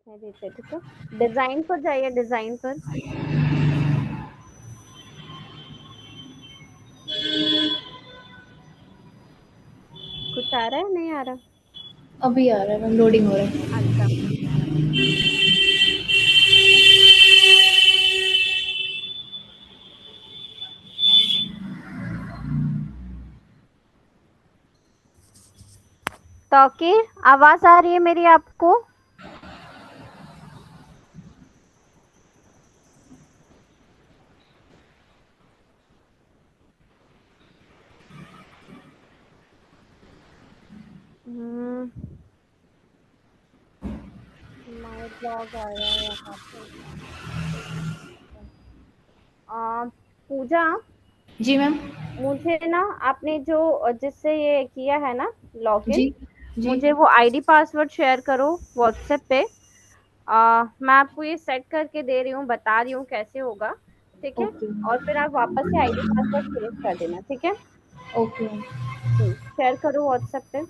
Edit है, ठीक है। डिजाइन पर जाइए, डिजाइन पर। कुछ आ रहा है, नहीं आ रहा? अभी आ रहा है मैम, लोडिंग हो रहा है। अच्छा। तो ओके, आवाज आ रही है मेरी आपको? हम्म। माय ब्लॉग आया है यहाँ पे। पूजा, जी मैम। मुझे ना आपने जो जिससे ये किया है ना लॉगिन, जी। जी। मुझे वो आईडी पासवर्ड शेयर करो व्हाट्सएप पे। मैं आपको ये सेट करके दे रही हूँ, बता रही हूँ कैसे होगा, ठीक है। ओके। और फिर आप वापस से आईडी पासवर्ड चेंज कर देना, ठीक है। Okay ma'am. शेयर करो व्हाट्सएप पे।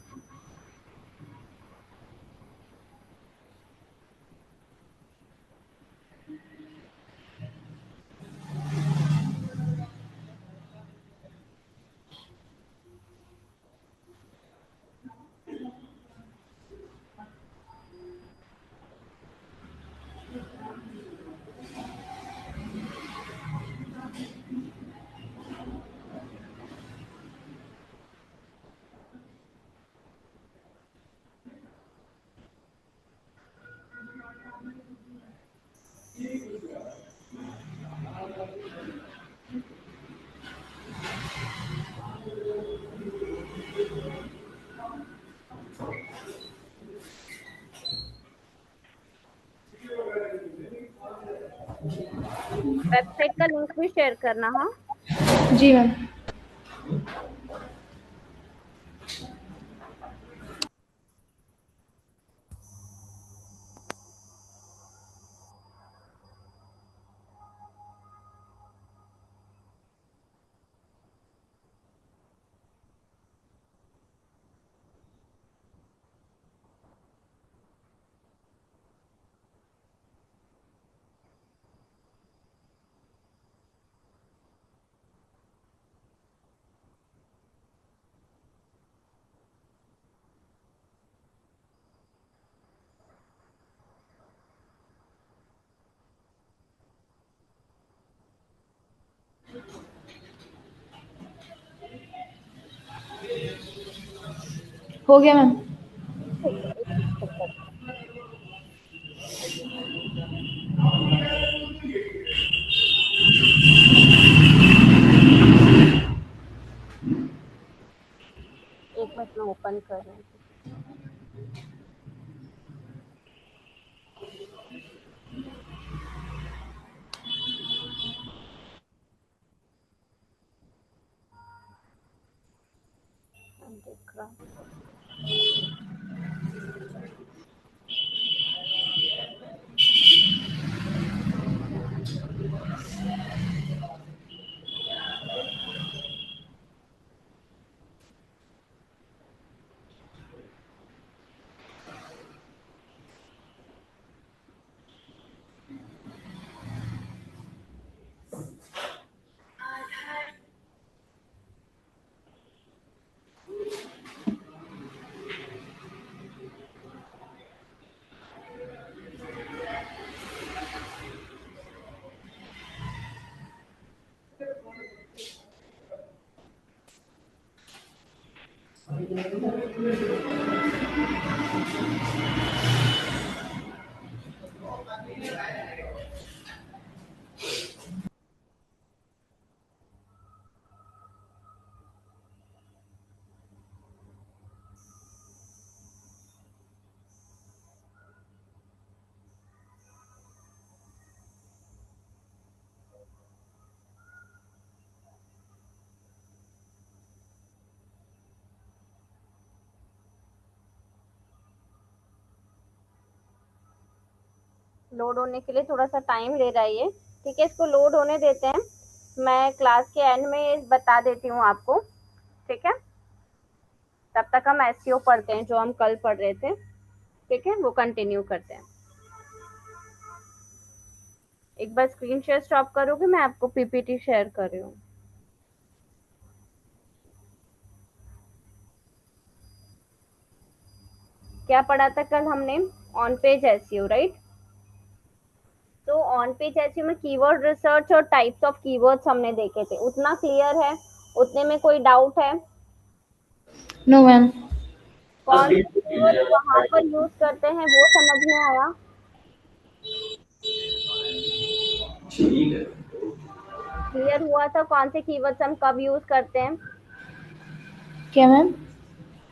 वेबसाइट का लिंक भी शेयर करना, हाँ। जी मैम। हो गया मैम। ठीक है, एक मिनट check करते हैं। एक मिनट में ओपन कर रहे हैं, ठीक है। मैं देख रहा हूँ। लोड होने के लिए थोड़ा सा टाइम ले रहा है ये, ठीक है। इसको लोड होने देते हैं, मैं क्लास के एंड में बता देती हूँ आपको, ठीक है। तब तक हम एसईओ पढ़ते हैं जो हम कल पढ़ रहे थे, ठीक है, वो कंटिन्यू करते हैं। एक बार स्क्रीन शेयर स्टॉप करोगे, मैं आपको पीपीटी शेयर कर रही हूँ। क्या पढ़ा था कल हमने? On page SEO, right? तो ऑन पेज एसईओ में कीवर्ड रिसर्च और टाइप्स ऑफ कीवर्ड्स हमने देखे थे। उतना क्लियर है? उतने में कोई डाउट है? No ma'am. कौन से कीवर्ड वहां पर यूज करते हैं वो समझ में आया? क्लियर हुआ था कौन से कीवर्ड्स हम कब यूज करते हैं? क्या मैम?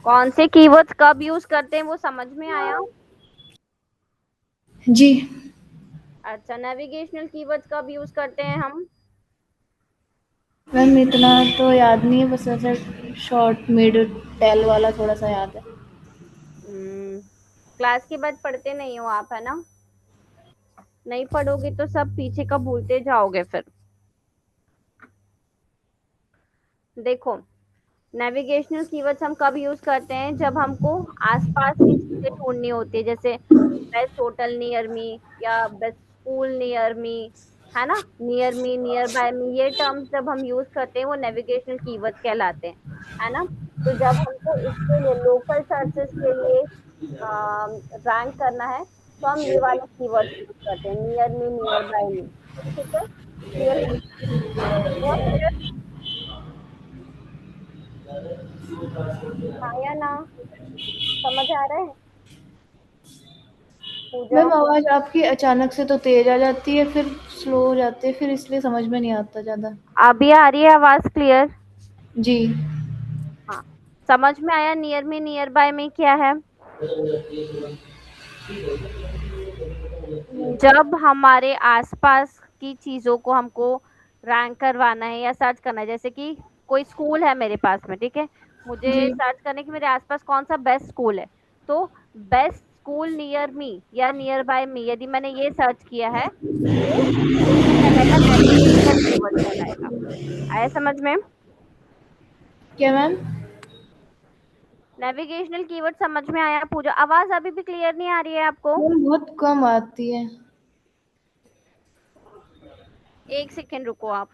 कौन से कीवर्ड्स कब यूज करते हैं वो समझ में आया? जी अच्छा, नेविगेशनल कीवर्ड्स कब यूज करते हैं हम? मैम, इतना तो याद नहीं है, बस ऐसे शॉर्ट मिड टेल वाला थोड़ा सा याद है। क्लास के बाद पढ़ते नहीं हो आप, है ना? नहीं पढ़ोगे तो सब पीछे का भूलते जाओगे फिर। देखो, नेविगेशनल कीवर्ड्स हम कब यूज करते हैं? जब हमको आसपास की चीजें ढूंढनी होती है, जैसे बेस्ट होटल नियर मी या बेस्ट स्कूल नियर मी, है ना? नियर मी, नियर बाय मी, ये टर्म्स जब हम यूज करते हैं वो नेविगेशनल कीवर्ड्स कहलाते हैं, है ना? तो जब हमको इसके लिए लोकल सर्चेस के लिए रैंक करना है तो हम ये वाले कीवर्ड्स यूज करते हैं, नियर मी, नियर बाय मी। ठीक है, क्लियर है? हुआ clear? हाँ या ना? समझ आ रहा है? पूजा, मैम, आवाज आपकी अचानक से तो तेज आ जाती है, फिर स्लो हो जाती है, फिर इसलिए समझ में नहीं आता ज्यादा। अभी आ रही है आवाज क्लियर? जी। हाँ, समझ में आया नियर में नियर बाय में क्या है? जब हमारे आसपास की चीजों को हमको रैंक करवाना है या सर्च करना है, जैसे कि कोई स्कूल है मेरे पास में, ठीक है, मुझे जी। सर्च करने की मेरे आसपास कौन सा बेस्ट स्कूल है, तो बेस्ट स्कूल नियर मी या नियर बाय मी यदि मैंने ये सर्च किया है, ये क्या कहलाएगा? नेविगेशनल कीवर्ड कहलाएगा। आया समझ में? क्या मैम? नेविगेशनल कीवर्ड समझ में आया पूजा? आवाज अभी भी क्लियर नहीं आ रही है आपको? मैम, बहुत कम आती है। एक सेकेंड रुको आप।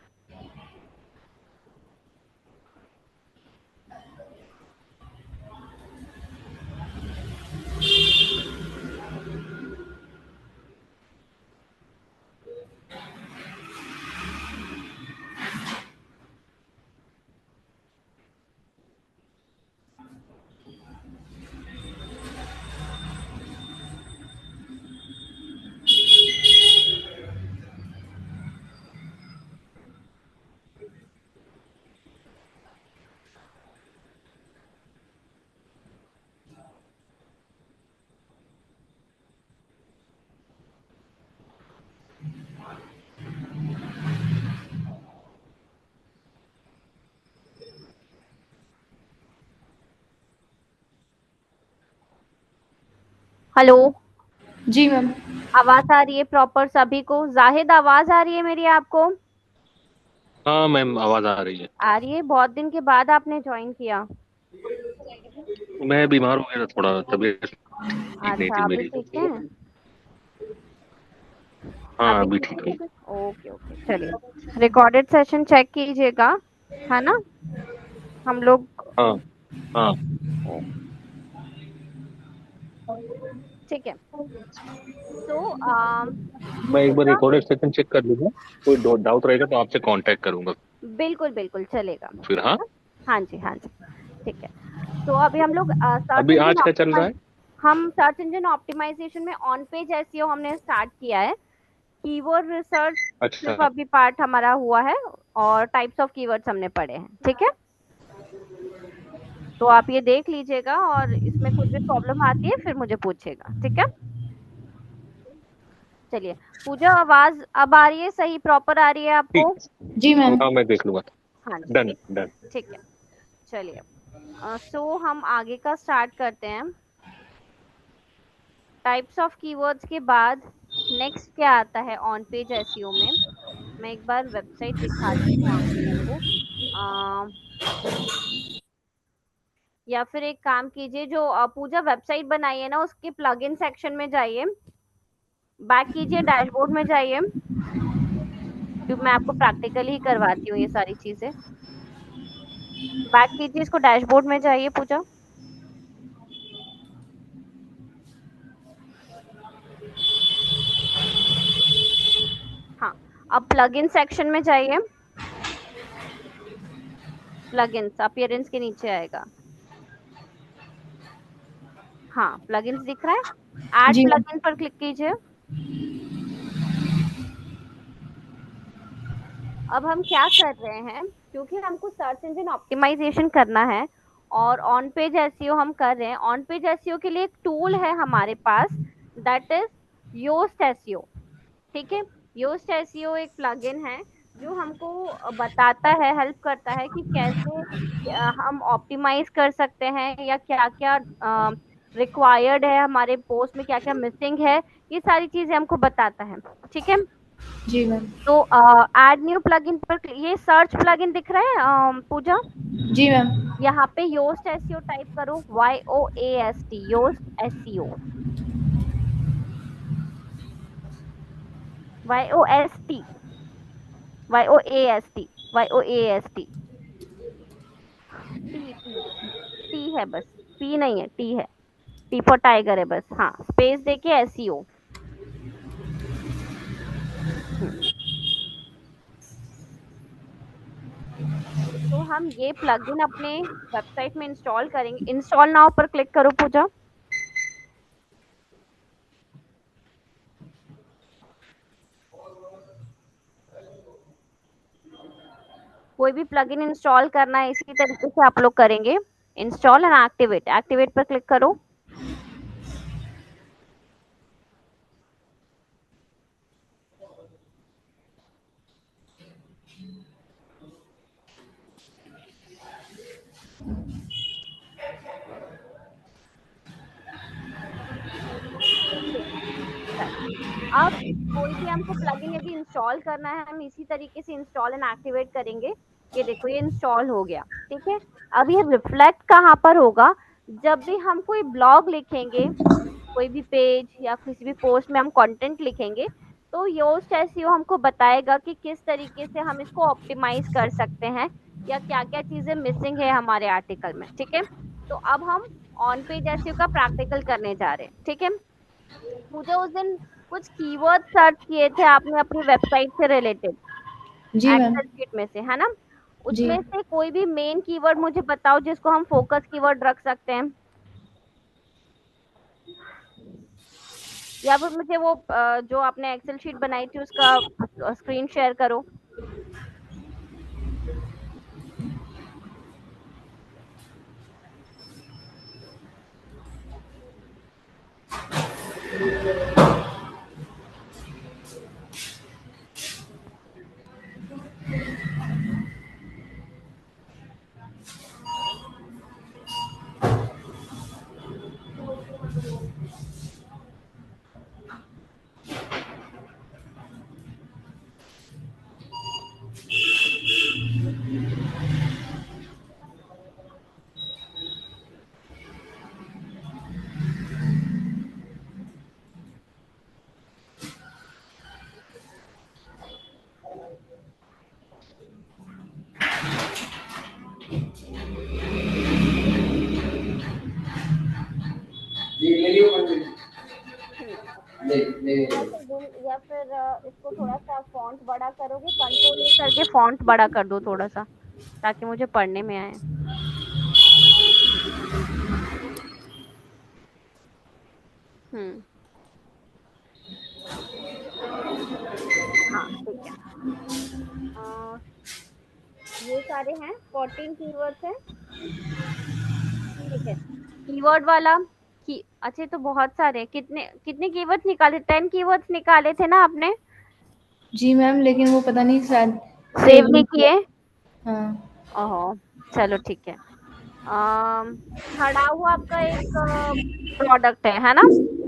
हेलो, जी मैम। आवाज आ रही है प्रॉपर सभी को? जाहिद, आवाज आ रही है मेरी आपको? हाँ मैम, आवाज आ रही है। आ रही है? बहुत दिन के बाद आपने ज्वाइन किया। मैं बीमार हो गया था, थोड़ा तबीयत ठीक नहीं थी अच्छा, अभी मेरी। ठीक है? हाँ, अभी अभी ठीक ठीक हूँ। है? ओके ओके, चलिए रिकॉर्डेड सेशन चेक कीजिएगा, है ना? हम लोग, हाँ हाँ। ठीक है। तो मैं एक बार पूजा, रिकॉर्डेड सेशन चेक कर लूंगा, कोई डाउट रहेगा तो आपसे कांटेक्ट करूंगा बिल्कुल बिल्कुल चलेगा, फिर। हाँ, है ना? हाँ जी, हाँ जी, ठीक है। तो अभी हम लोग सर्च अभी इंजन आज क्या चल रहा ऑप्टिमाइज, है? हम सर्च इंजन ऑप्टिमाइजेशन में ऑन पेज एसईओ हमने स्टार्ट किया है। कीवर्ड रिसर्च अच्छा। सिर्फ अभी पार्ट हमारा हुआ है, और टाइप्स ऑफ कीवर्ड्स हमने पढ़े हैं, ठीक है? तो आप ये देख लीजिएगा, और इसमें कुछ भी प्रॉब्लम आती है फिर मुझे पूछिएगा, ठीक है? चलिए, पूजा आवाज अब आ रही है सही, प्रॉपर आ रही है आपको? ठीक। जी मैम। हाँ, मैं देख लूंगा। हाँ जी, डन ठीक, डन। ठीक है। चलिए, सो हम आगे का स्टार्ट करते हैं। टाइप्स ऑफ कीवर्ड्स के बाद नेक्स्ट क्या आता है ऑन पेज एसईओ में? मैं एक बार वेबसाइट दिखाती हूँ आप लोगों को। अ, या फिर एक काम कीजिए, जो पूजा वेबसाइट बनाई है ना, उसके प्लगइन सेक्शन में जाइए, बैक कीजिए, डैशबोर्ड में जाइए, क्योंकि मैं आपको प्रैक्टिकली ही करवाती हूँ ये सारी चीजें। बैक कीजिए इसको, डैशबोर्ड में जाइए पूजा। हाँ, अब प्लगइन सेक्शन में जाइए। प्लगइन्स अपीयरेंस के नीचे आएगा। हाँ, प्लगइन्स दिख रहा है, ऐड जी मैम। प्लगइन पर क्लिक कीजिए। अब हम क्या कर रहे हैं, क्योंकि हमको सर्च इंजन ऑप्टिमाइजेशन करना है और ऑन पेज एसईओ हम कर रहे हैं। ऑन पेज एसईओ के लिए एक टूल है हमारे पास, दैट इज योस्ट एसईओ। ठीक है, योस्ट एसईओ एक प्लगइन है जो हमको बताता है, हेल्प करता है कि कैसे हम ऑप्टिमाइज कर सकते हैं या क्या क्या रिक्वायर्ड है हमारे पोस्ट में, क्या क्या मिसिंग है, ये सारी चीजें हमको बताता है। ठीक है, जी मैम। तो ऐड न्यू प्लगइन पर ये सर्च प्लगइन दिख रहा है पूजा, जी मैम। यहाँ पे योस्ट एसईओ टाइप करो, YOAST, Yoast SEO, YOST, YOAST, YOAST, T T T है बस, पी नहीं है, टी है, टी फॉर टाइगर है बस। हाँ, स्पेस देके एसईओ। तो हम ये प्लगइन अपने वेबसाइट में इंस्टॉल करेंगे। इंस्टॉल नाउ पर क्लिक करो पूजा। कोई भी प्लगइन इंस्टॉल करना है इसी तरीके से आप लोग करेंगे। इंस्टॉल एंड एक्टिवेट, एक्टिवेट पर क्लिक करो। अब कोई भी हमको प्लगइन यदि इंस्टॉल करना है, हम इसी तरीके से इंस्टॉल एंड एक्टिवेट करेंगे। ये देखो, ये इंस्टॉल हो गया। ठीक है, अब ये रिफ्लेक्ट कहाँ पर होगा, जब भी हम कोई ब्लॉग लिखेंगे, कोई भी पेज या किसी भी पोस्ट में हम कंटेंट लिखेंगे, तो योस्ट एसईओ हमको बताएगा कि किस तरीके से हम इसको ऑप्टिमाइज कर सकते हैं या क्या क्या चीजें मिसिंग है हमारे आर्टिकल में। ठीक है, तो अब हम ऑन पेज एसईओ का प्रैक्टिकल करने जा रहे हैं। ठीक है, मुझे उस दिन कुछ कीवर्ड सर्च किए थे आपने अपनी वेबसाइट से रिलेटेड, जी मैम। एक्सेल शीट में से, है ना? जी। उसमें से कोई भी मेन कीवर्ड मुझे बताओ जिसको हम फोकस कीवर्ड रख सकते हैं, या फिर मुझे वो जो आपने एक्सेल शीट बनाई थी उसका स्क्रीन शेयर करो। या फिर इसको थोड़ा सा फॉन्ट बड़ा करोगे, कंट्रोल ए करके फॉन्ट बड़ा कर दो थोड़ा सा, ताकि मुझे पढ़ने में आए। हम्म, हाँ ठीक है। अ, ये सारे हैं, 14 कीवर्ड्स हैं। ठीक है, कीवर्ड वाला की अच्छा, तो बहुत सारे, कितने कितने कीवर्ड्स निकाले? 10 कीवर्ड्स निकाले थे ना आपने? जी मैम, लेकिन वो पता नहीं शायद सेव सेव नहीं नहीं किए? किया। हाँ। ओहो, चलो ठीक है। खड़ा हुआ आपका एक प्रोडक्ट है ना?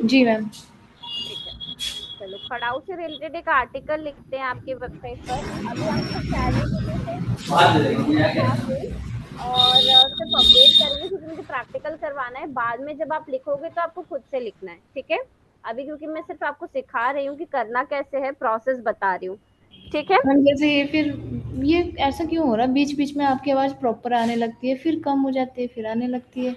जी मैम। ठीक है, चलो खड़ाऊ से रिलेटेड एक आर्टिकल लिखते हैं आपके वेबसाइट पर। अभी हमको चैट जीपीटी से उठा के और सिर्फ अपडेट करेंगे, क्योंकि मुझे प्रैक्टिकल करवाना है। बाद में जब आप लिखोगे तो आपको खुद से लिखना है। ठीक है, अभी क्योंकि मैं सिर्फ आपको सिखा रही हूँ कि करना कैसे है, प्रोसेस बता रही हूँ। ठीक है। मैम जैसे ये फिर ये ऐसा क्यों हो रहा है, बीच बीच में आपकी आवाज प्रॉपर आने लगती है, फिर कम हो जाती है, फिर आने लगती है।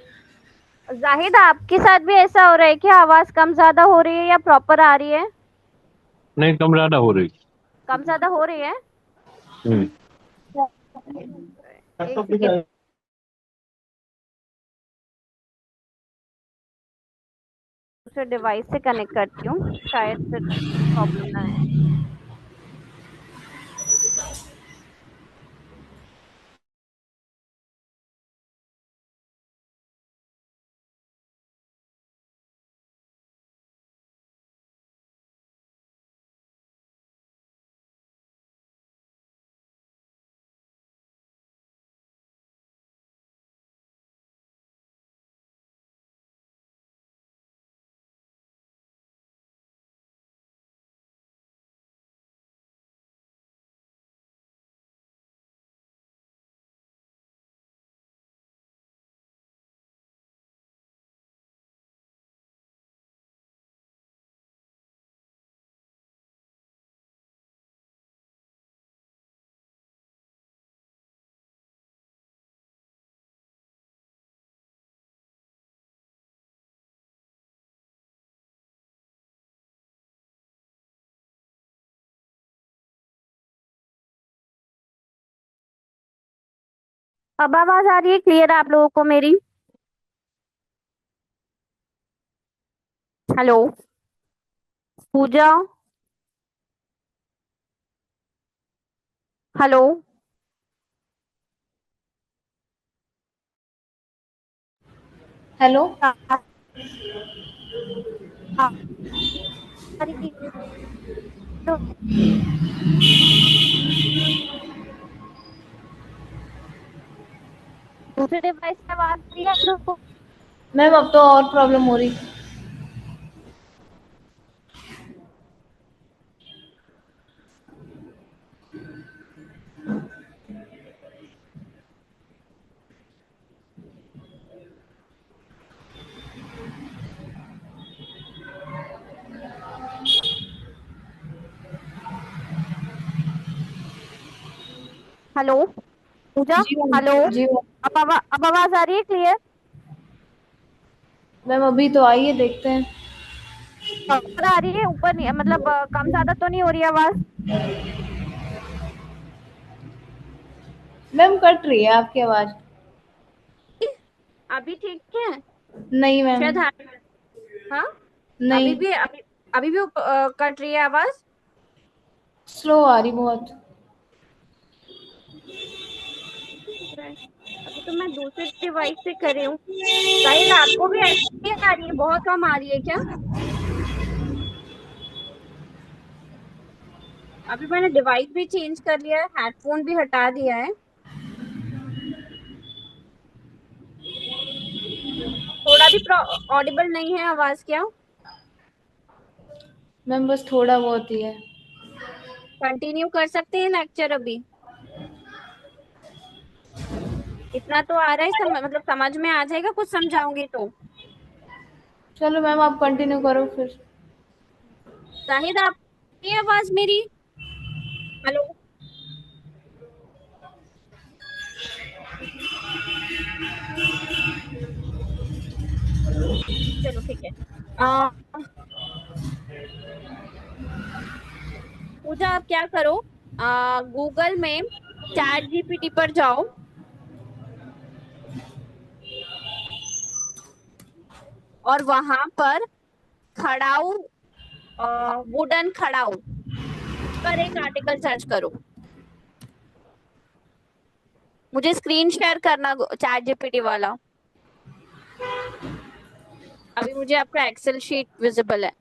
जाहिद, आपके साथ भी ऐसा हो रहा है क्या? आवाज कम ज्यादा हो रही है या प्रॉपर आ रही है? नहीं, कम ज्यादा हो रही। कम ज्यादा हो रही है। हम्म। एक सेकेंड। दूसरे डिवाइस से कनेक्ट करती हूँ, शायद से प्रॉब्लम ना है। अब आवाज आ रही है क्लियर आप लोगों को मेरी? हेलो पूजा। हेलो। हेलो। आ रही है? दूसरे डिवाइस से आवाज आ रही है आप लोगों को? मैम अब तो और प्रॉब्लम हो रही। हेलो पूजा। जी मैम। हेलो। जी मैम। अब आवाज आ रही है क्लियर? मैम अभी तो आइए देखते हैं। ऊपर आ रही है, ऊपर नहीं मतलब कम ज्यादा तो नहीं हो रही आवाज? मैम कट रही है आपकी आवाज। अभी ठीक है? नहीं मैम। शायद हाँ। हाँ। अभी नहीं, भी अभी अभी भी कट रही है आवाज। स्लो आ रही बहुत। अभी तो मैं दूसरे डिवाइस से कर रही हूँ। शायद आपको भी ऐसी आ रही है, बहुत कम आ रही है क्या? अभी मैंने डिवाइस भी चेंज कर लिया है, हेडफोन भी हटा दिया है। थोड़ा भी ऑडिबल नहीं है आवाज क्या? मैम बस थोड़ा बहुत ही है। कंटिन्यू कर सकते हैं लेक्चर अभी? इतना तो आ रहा है, मतलब समझ में आ जाएगा कुछ समझाऊंगी तो। चलो मैम आप कंटिन्यू करो फिर। जाहिद, आपकी आवाज मेरी? हेलो। चलो ठीक है। आ, पूजा आप क्या करो, गूगल में चैट जीपीटी पर जाओ और वहां पर खड़ाऊ, वुडन खड़ाऊ पर एक आर्टिकल सर्च करो। मुझे स्क्रीन शेयर करना चैट जीपीटी वाला। अभी मुझे आपका एक्सेल शीट विजिबल है।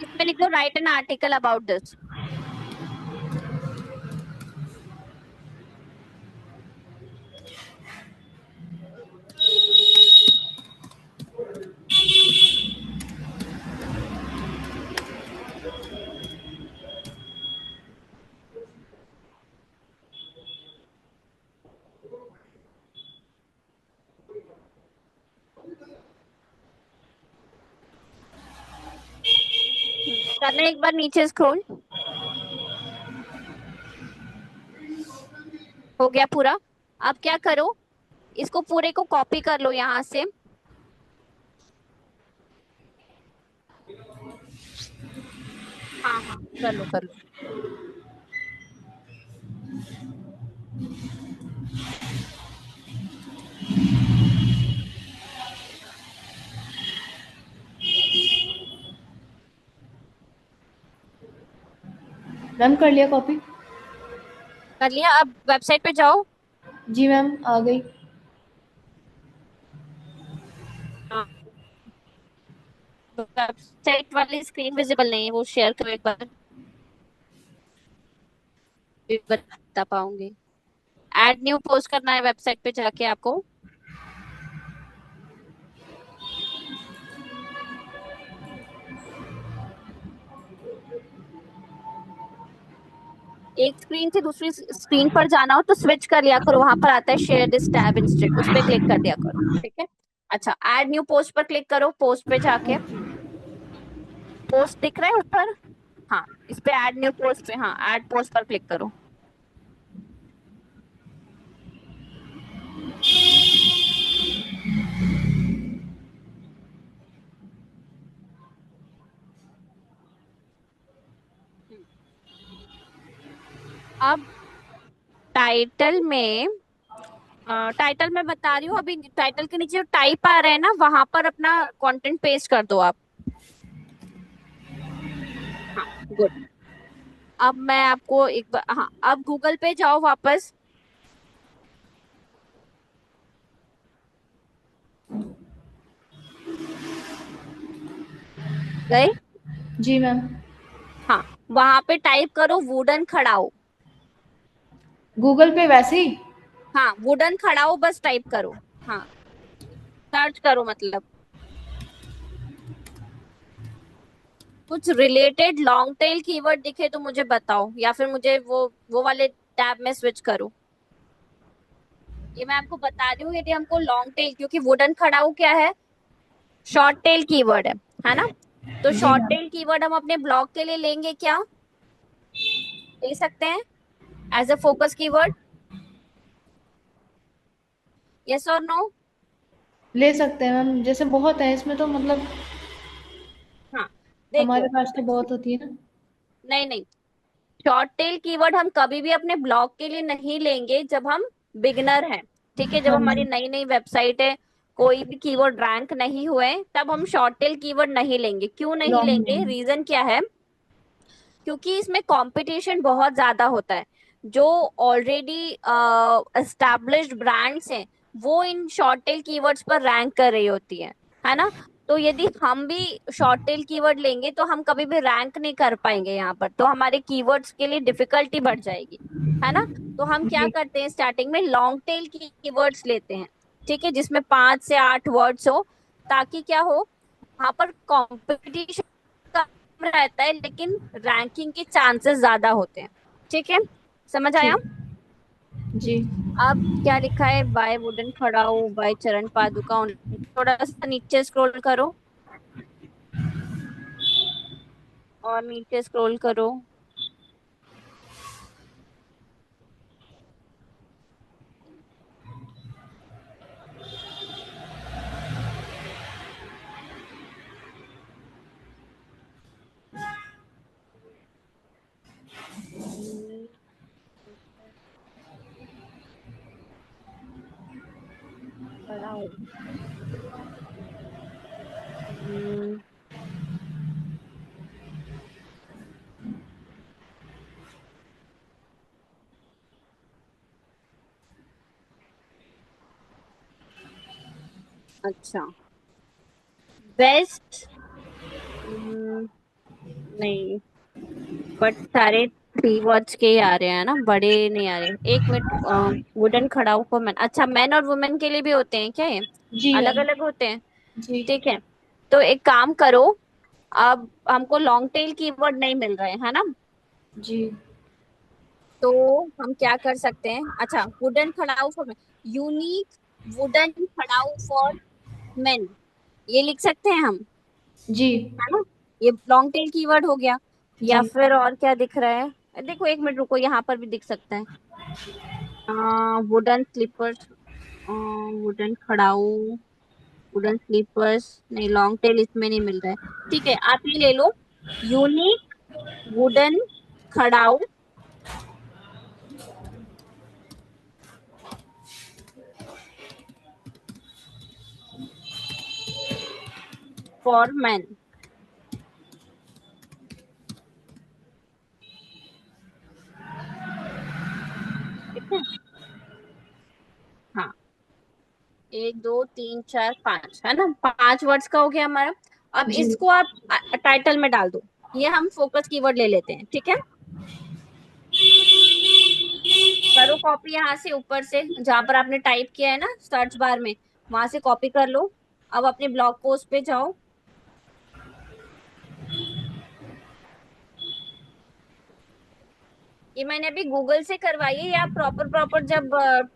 इसमें लिख दो right an article about this. करना एक बार नीचे स्क्रॉल। हो गया पूरा। अब क्या करो, इसको पूरे को कॉपी कर लो यहाँ से। हाँ हाँ, कर लो कर लो। मैम कर लिया कॉपी। कर लिया? अब वेबसाइट पे जाओ। जी मैम आ गई। वेबसाइट वाली स्क्रीन विजिबल नहीं है, वो शेयर करो एक बार, भी बता पाऊंगी। ऐड न्यू पोस्ट करना है वेबसाइट पे जाके आपको। एक स्क्रीन से दूसरी स्क्रीन पर जाना हो तो स्विच कर लिया करो, वहां पर आता है शेयर दिस टैब इंस्टेड, उस पर क्लिक कर दिया करो। ठीक है। अच्छा, ऐड न्यू पोस्ट पर क्लिक करो, पोस्ट पे जाके पोस्ट दिख रहा है ऊपर। हाँ, इस पे ऐड न्यू पोस्ट पे, हाँ ऐड पोस्ट पर क्लिक करो। अब टाइटल में, टाइटल में बता रही हूँ, अभी टाइटल के नीचे जो टाइप आ रहा है ना, वहां पर अपना कंटेंट पेस्ट कर दो आप। हाँ, गुड। अब मैं आपको एक बार, हाँ अब गूगल पे जाओ वापस। गए? जी मैम। हाँ, वहां पे टाइप करो वुडन खड़ाऊ। गूगल पे वैसे ही। हाँ, वुडन खड़ाऊ बस टाइप करो। हाँ, सर्च करो मतलब। कुछ रिलेटेड लॉन्ग टेल कीवर्ड दिखे तो मुझे बताओ, या फिर मुझे वो वाले टैब में स्विच करो। ये मैं आपको बता रही हूँ, यदि हमको लॉन्ग टेल, क्योंकि वुडन खड़ाऊ क्या है, शॉर्ट टेल कीवर्ड है ना? तो जी शॉर्ट मैम। टेल कीवर्ड हम अपने ब्लॉग के लिए लेंगे क्या? ले सकते हैं as a focus keyword? Yes और नो? ले सकते हैं मैम, जैसे बहुत है इसमें तो मतलब हाँ, हमारे देखो। पास तो बहुत होती है ना। नहीं नहीं, शॉर्ट टेल कीवर्ड हम कभी भी अपने ब्लॉग के लिए नहीं लेंगे जब हम बिगनर हैं। ठीक है, जब हाँ हमारी जी। नई नई वेबसाइट है, कोई भी कीवर्ड रैंक नहीं हुए, तब हम शॉर्ट टेल कीवर्ड नहीं लेंगे। क्यों नहीं लॉन्ग लेंगे, में। रीजन क्या है? क्योंकि इसमें कंपटीशन बहुत ज्यादा होता है। जो ऑलरेडी एस्टैब्लिश्ड ब्रांड्स हैं, वो इन शॉर्ट टेल कीवर्ड्स पर रैंक कर रही होती है ना? तो यदि हम भी शॉर्ट टेल कीवर्ड लेंगे तो हम कभी भी रैंक नहीं कर पाएंगे यहाँ पर, तो हमारे कीवर्ड्स के लिए डिफिकल्टी बढ़ जाएगी, है ना? तो हम क्या जी। करते हैं, स्टार्टिंग में लॉन्ग टेल कीवर्ड्स लेते हैं। ठीक है, जिसमें 5 से 8 वर्ड्स हो, ताकि क्या हो, वहां पर कंपटीशन कम रहता है लेकिन रैंकिंग के चांसेस ज्यादा होते हैं। ठीक है, समझ आया? ठीक। जी। अब क्या लिखा है, बाय वुडन खड़ाऊ, बाय चरण पादुका, थोड़ा सा नीचे स्क्रॉल करो, और नीचे स्क्रॉल करो। खड़ाऊ। हम्म, अच्छा, बेस्ट। नहीं, बट सारे 3 वर्ड्स के ही आ रहे हैं ना, बड़े नहीं आ रहे। एक मिनट, वुडन खड़ाऊ को मैन, अच्छा मैन और वुमेन के लिए भी होते हैं क्या ये? जी अलग मैम। अलग होते हैं? जी। ठीक है, तो एक काम करो, अब हमको लॉन्ग टेल कीवर्ड नहीं मिल रहे है ना? जी। तो हम क्या कर सकते हैं, अच्छा वुडन खड़ाऊ फॉर, यूनिक वुडन खड़ाऊ फॉर मेन, ये लिख सकते हैं हम, जी। है ना? ये लॉन्ग टेल कीवर्ड हो गया। या जी फिर और क्या दिख रहा है, देखो एक मिनट रुको, यहाँ पर भी दिख सकता है। वुडन स्लीपर्स, वुडन खड़ाऊ, वुडन स्लीपर्स, नहीं लॉन्ग टेल इसमें नहीं मिल रहा है। ठीक है, आप ये ले लो, यूनिक वुडन खड़ाऊ फॉर मैन। ठीक है, हाँ, 1 2 3 4 5 है ना, 5 वर्ड्स का हो गया हमारा। अब जी इसको आप टाइटल में डाल दो। ये हम फोकस कीवर्ड ले लेते हैं, ठीक है। करो कॉपी यहाँ से ऊपर से, जहां पर आपने टाइप किया है ना सर्च बार में, वहां से कॉपी कर लो। अब अपने ब्लॉग पोस्ट पे जाओ। ये मैंने अभी गूगल से करवाई है, या प्रॉपर प्रॉपर जब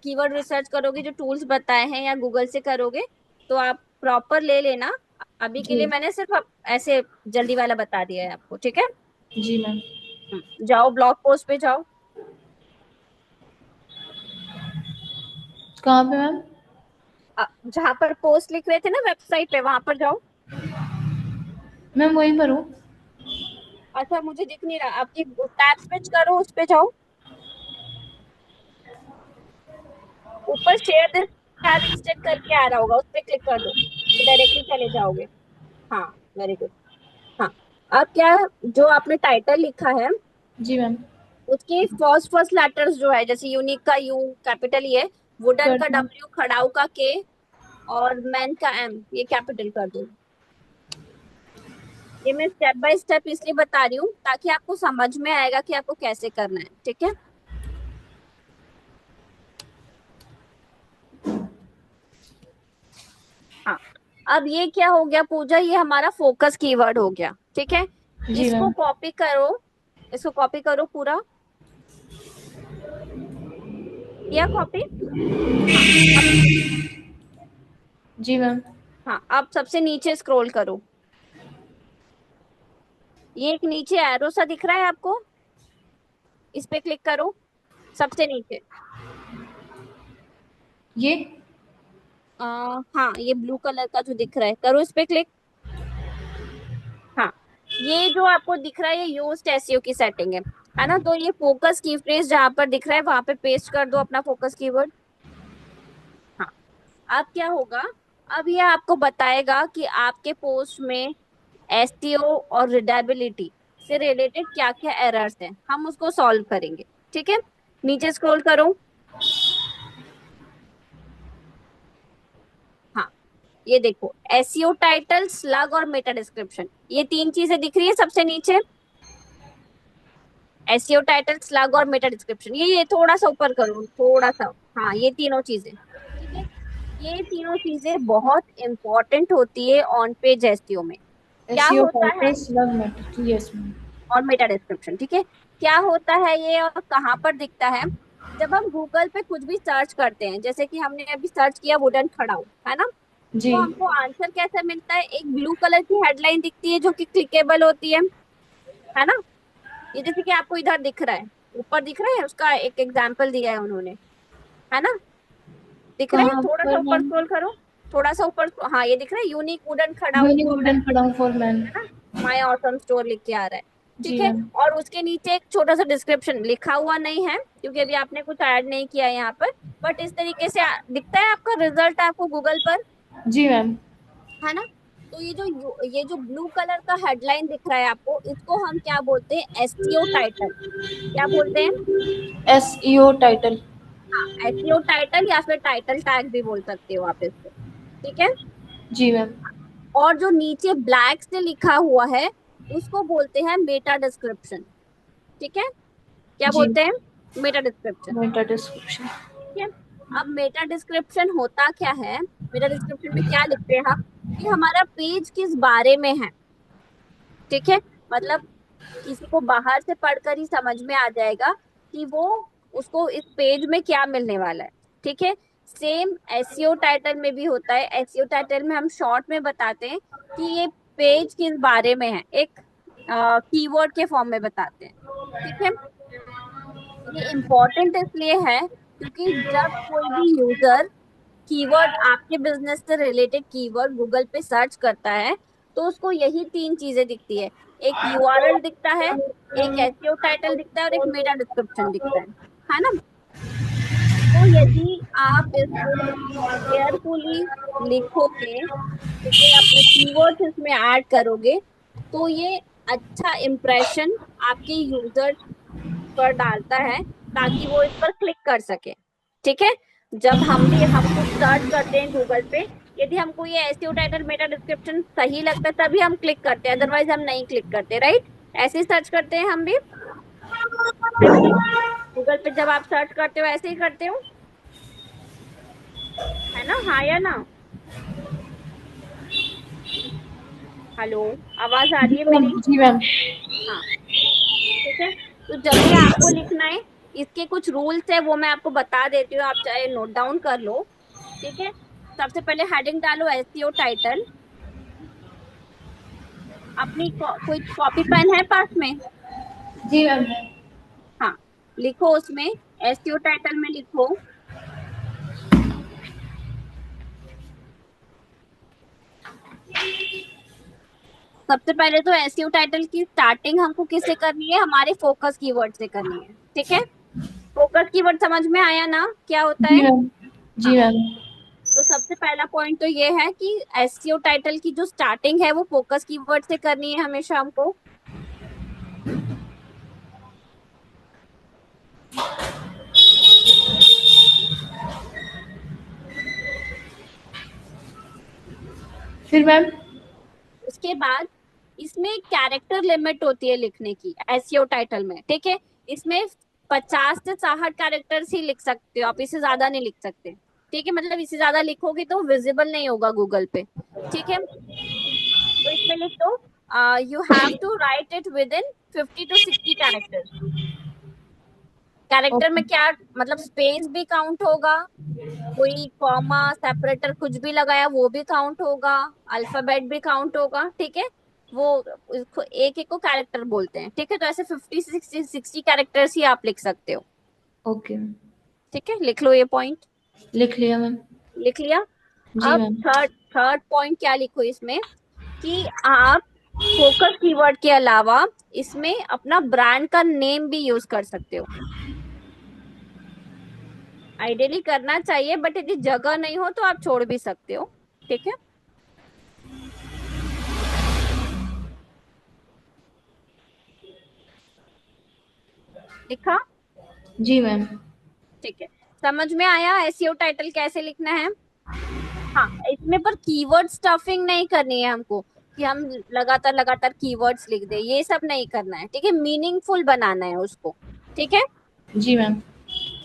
कीवर्ड रिसर्च करोगे, जो टूल्स बताए हैं, या गूगल से करोगे तो आप प्रॉपर ले लेना। अभी के लिए जी मैंने सिर्फ ऐसे जल्दी वाला बता दिया है आपको, ठीक है। जी मैम। जाओ ब्लॉग पोस्ट पे जाओ। कहाँ पे मैम? जहां पर पोस्ट लिख रहे थे ना वेबसाइट पे, वहां पर जाओ। मैम वहीं पर हूँ। अच्छा, मुझे दिख नहीं रहा, आपकी टैब स्विच करो, उस पे जाओ। ऊपर शेयर दिस टैब इंस्टेड करके आ रहा होगा, उस पे क्लिक कर दो, तो डायरेक्टली चले जाओगे। हाँ, वेरी गुड। हाँ, अब क्या, जो आपने टाइटल लिखा है जी मैम। उसके फर्स्ट फर्स्ट लेटर्स जो है, जैसे यूनिक का यू कैपिटल ये, वुडन कर का दूँ? डब्ल्यू, खड़ाऊ का के, और मैन का एम, ये कैपिटल कर दो। ये मैं स्टेप बाय स्टेप इसलिए बता रही हूँ ताकि आपको समझ में आएगा कि आपको कैसे करना है, ठीक है। हाँ, अब ये क्या हो गया पूजा, ये हमारा फोकस कीवर्ड हो गया, ठीक है। जी इसको मैम। कॉपी करो, इसको कॉपी करो पूरा। किया कॉपी? हाँ, अब जी मैम। हाँ, अब सबसे नीचे स्क्रॉल करो। ये एक नीचे एरो सा दिख रहा है आपको, इस पे क्लिक करो, सबसे नीचे। ये? हाँ, ये ब्लू कलर का जो दिख रहा है, करो इस पे क्लिक। हाँ, ये जो आपको दिख रहा है ये यूज्ड एसईओ की सेटिंग है ना। तो ये फोकस की फ्रेज जहां पर दिख रहा है वहां पे पेस्ट कर दो अपना फोकस कीवर्ड। हाँ, अब क्या होगा, अब ये आपको बताएगा कि आपके पोस्ट में एसईओ और रीडेबिलिटी से रिलेटेड क्या क्या एरर्स हैं, हम उसको सॉल्व करेंगे, ठीक है। नीचे स्क्रॉल करो। हाँ, ये देखो, एसईओ टाइटल, स्लग और मेटा डिस्क्रिप्शन, ये 3 चीजें दिख रही है सबसे नीचे। एसईओ टाइटल, स्लग और मेटा डिस्क्रिप्शन, ये थोड़ा सा ऊपर करो, थोड़ा सा। हाँ, ये तीनों चीजें, ठीक है। ये तीनों चीजें बहुत इंपॉर्टेंट होती है ऑन पेज एसईओ में। क्या एसईओ होता है, title slug matter, yes ma'am. और मेटा डिस्क्रिप्शन, ठीक है। क्या होता है ये और कहाँ पर दिखता है, जब हम गूगल पे कुछ भी सर्च करते हैं, जैसे कि हमने अभी सर्च किया वुडन खड़ाऊ, है ना। जी तो हमको आंसर कैसा मिलता है, एक ब्लू कलर की हेडलाइन दिखती है जो कि क्लिकेबल होती है ना। ये जैसे कि आपको इधर दिख रहा है, ऊपर दिख रहा है, उसका एक एग्जाम्पल दिया है उन्होंने, है ना। दिख रहा है, कहाँ थोड़ा सा पर ऊपर मैम? स्क्रॉल करो, थोड़ा सा ऊपर। हाँ, ये दिख रहा है, यूनिक वुडन खड़ाऊ यूनिक फॉर मैन, वुडन खड़ा हूँ फॉर मैन। है ना। माय ऑसम स्टोर लिख के आ रहा है, ठीक जी है। मैम। और उसके नीचे एक छोटा सा डिस्क्रिप्शन लिखा हुआ नहीं है क्योंकि अभी आपने कुछ ऐड नहीं किया है यहाँ पर, बट इस तरीके से दिखता है आपका रिजल्ट आपको गूगल पर, जी मैम। है ना। तो ये जो ब्लू कलर का हेडलाइन दिख रहा है आपको, इसको हम क्या बोलते हैं, एसईओ टाइटल। क्या बोलते हैं? SEO title. हाँ, एसईओ टाइटल, या फिर टाइटल टैग भी बोल सकते हो आप इसको, ठीक है। जी मैम। और जो नीचे ब्लैक से लिखा हुआ है उसको बोलते हैं मेटा डिस्क्रिप्शन, ठीक है। क्या जी, बोलते हैं? Meta description, Meta description. ठीक है। अब मेटा डिस्क्रिप्शन होता क्या है, मेटा डिस्क्रिप्शन में क्या लिखते हैं हम, कि हमारा पेज किस बारे में है, ठीक है। मतलब किसी को बाहर से पढ़कर ही समझ में आ जाएगा कि वो, उसको इस पेज में क्या मिलने वाला है, ठीक है। सेम एसईओ टाइटल में भी होता है। एसईओ टाइटल में हम शॉर्ट में बताते हैं कि ये पेज किस बारे में है, एक कीवर्ड के फॉर्म में बताते हैं। ठीक है, ये इम्पोर्टेंट इसलिए है क्योंकि जब कोई भी यूजर कीवर्ड, आपके बिजनेस से रिलेटेड कीवर्ड गूगल पे सर्च करता है तो उसको यही तीन चीजें दिखती है, एक यूआरएल दिखता है, एक एसईओ टाइटल दिखता है और एक मेटा डिस्क्रिप्शन दिखता है ना। तो यदि आप इसको केयरफुली लिखोगे, ठीक है, अपने कीवर्ड्स इसमें ऐड करोगे तो ये अच्छा इम्प्रेशन आपके यूजर पर डालता है ताकि वो इस पर क्लिक कर सके। ठीक है, जब हम कुछ सर्च करते हैं गूगल पे, यदि हमको ये एसईओ टाइटल मेटा डिस्क्रिप्शन सही लगता है तभी हम क्लिक करते हैं, अदरवाइज हम नहीं क्लिक करते, राइट। ऐसे ही सर्च करते हैं हम भी, है कि नहीं? गूगल पे जब आप सर्च करते हो ऐसे ही करते हो, है ना, हाँ या ना? हेलो, आवाज आ रही है मेरी? जी मैम। हाँ, ठीक है। तो जब भी आपको लिखना है, इसके कुछ रूल्स है वो मैं आपको बता देती हूँ, आप चाहे नोट डाउन कर लो। ठीक है, सबसे पहले हेडिंग डालो एसईओ टाइटल। अपनी कोई कॉपी पेन है पास में? जी मैम। हाँ, लिखो उसमें, एसईओ टाइटल में लिखो। सबसे पहले तो एसईओ टाइटल की स्टार्टिंग हमको किससे करनी है, हमारे फोकस कीवर्ड से करनी है। ठीक है, फोकस कीवर्ड समझ में आया ना क्या होता जी है? मैम। जी हाँ, मैम। तो सबसे पहला पॉइंट तो ये है कि एसईओ टाइटल की जो स्टार्टिंग है वो फोकस कीवर्ड से करनी है हमेशा हमको। फिर मैम? उसके बाद इसमें कैरेक्टर लिमिट होती है लिखने की एसईओ टाइटल में। ठीक है, इसमें 50 से 60 कैरेक्टर्स ही लिख सकते हो आप, इससे ज्यादा नहीं लिख सकते। ठीक है, मतलब इससे ज्यादा लिखोगे तो विजिबल नहीं होगा गूगल पे। ठीक है, तो इसमें लिख दो, you have to write it within 50 to 60 characters. Character में ओके। क्या मतलब, स्पेस भी काउंट होगा, कोई कॉमा सेपरेटर कुछ भी लगाया वो भी काउंट होगा, अल्फाबेट भी काउंट होगा। ठीक है, वो इसको एक एक को कैरेक्टर बोलते हैं। ठीक है, तो ऐसे 50 से 60 कैरेक्टर्स ही आप लिख सकते हो। ओके। ठीक है, लिख लो ये पॉइंट। लिख लिया मैम। लिख लिया। जी अब मैम। थर्ड थर्ड पॉइंट क्या लिखो इसमें, कि आप फोकस कीवर्ड के अलावा इसमें अपना ब्रांड का नेम भी यूज कर सकते हो। आइडियली करना चाहिए, बट यदि जगह नहीं हो तो आप छोड़ भी सकते हो। ठीक है, लिखा? जी मैम। ठीक है, समझ में आया एसईओ टाइटल कैसे लिखना है? हाँ, इसमें पर कीवर्ड स्टफिंग नहीं करनी है हमको, कि हम लगातार लगातार कीवर्ड्स लिख दे, ये सब नहीं करना है। ठीक है, मीनिंगफुल बनाना है उसको। ठीक है, जी मैम।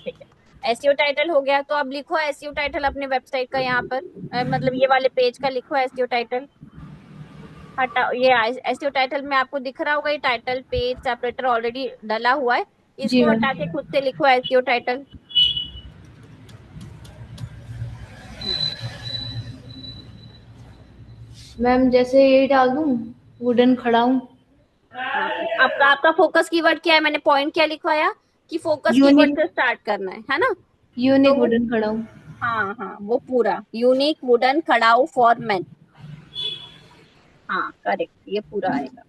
ठीक है, एसईओ टाइटल हो गया। तो अब लिखो एसईओ टाइटल अपने वेबसाइट का, यहाँ पर मतलब ये वाले पेज का लिखो एसईओ टाइटल। हटा, ये एसईओ टाइटल में आपको दिख रहा होगा, ये टाइटल पेज सेपरेटर ऑलरेडी डला हुआ है, जी इसको मैम। हटा के खुद से लिखो एसईओ टाइटल। मैम जैसे यही डाल दूं, वुडन खड़ा हूँ। हाँ, आपका आपका फोकस कीवर्ड क्या है, मैंने पॉइंट क्या लिखवाया कि फोकस कीवर्ड यूनिक। से स्टार्ट करना है ना? तो यूनिक वो, वुडन खड़ा हूँ। हाँ हाँ, वो पूरा यूनिक वुडन खड़ाऊ फॉर मेन। हाँ, करेक्ट, ये पूरा आएगा।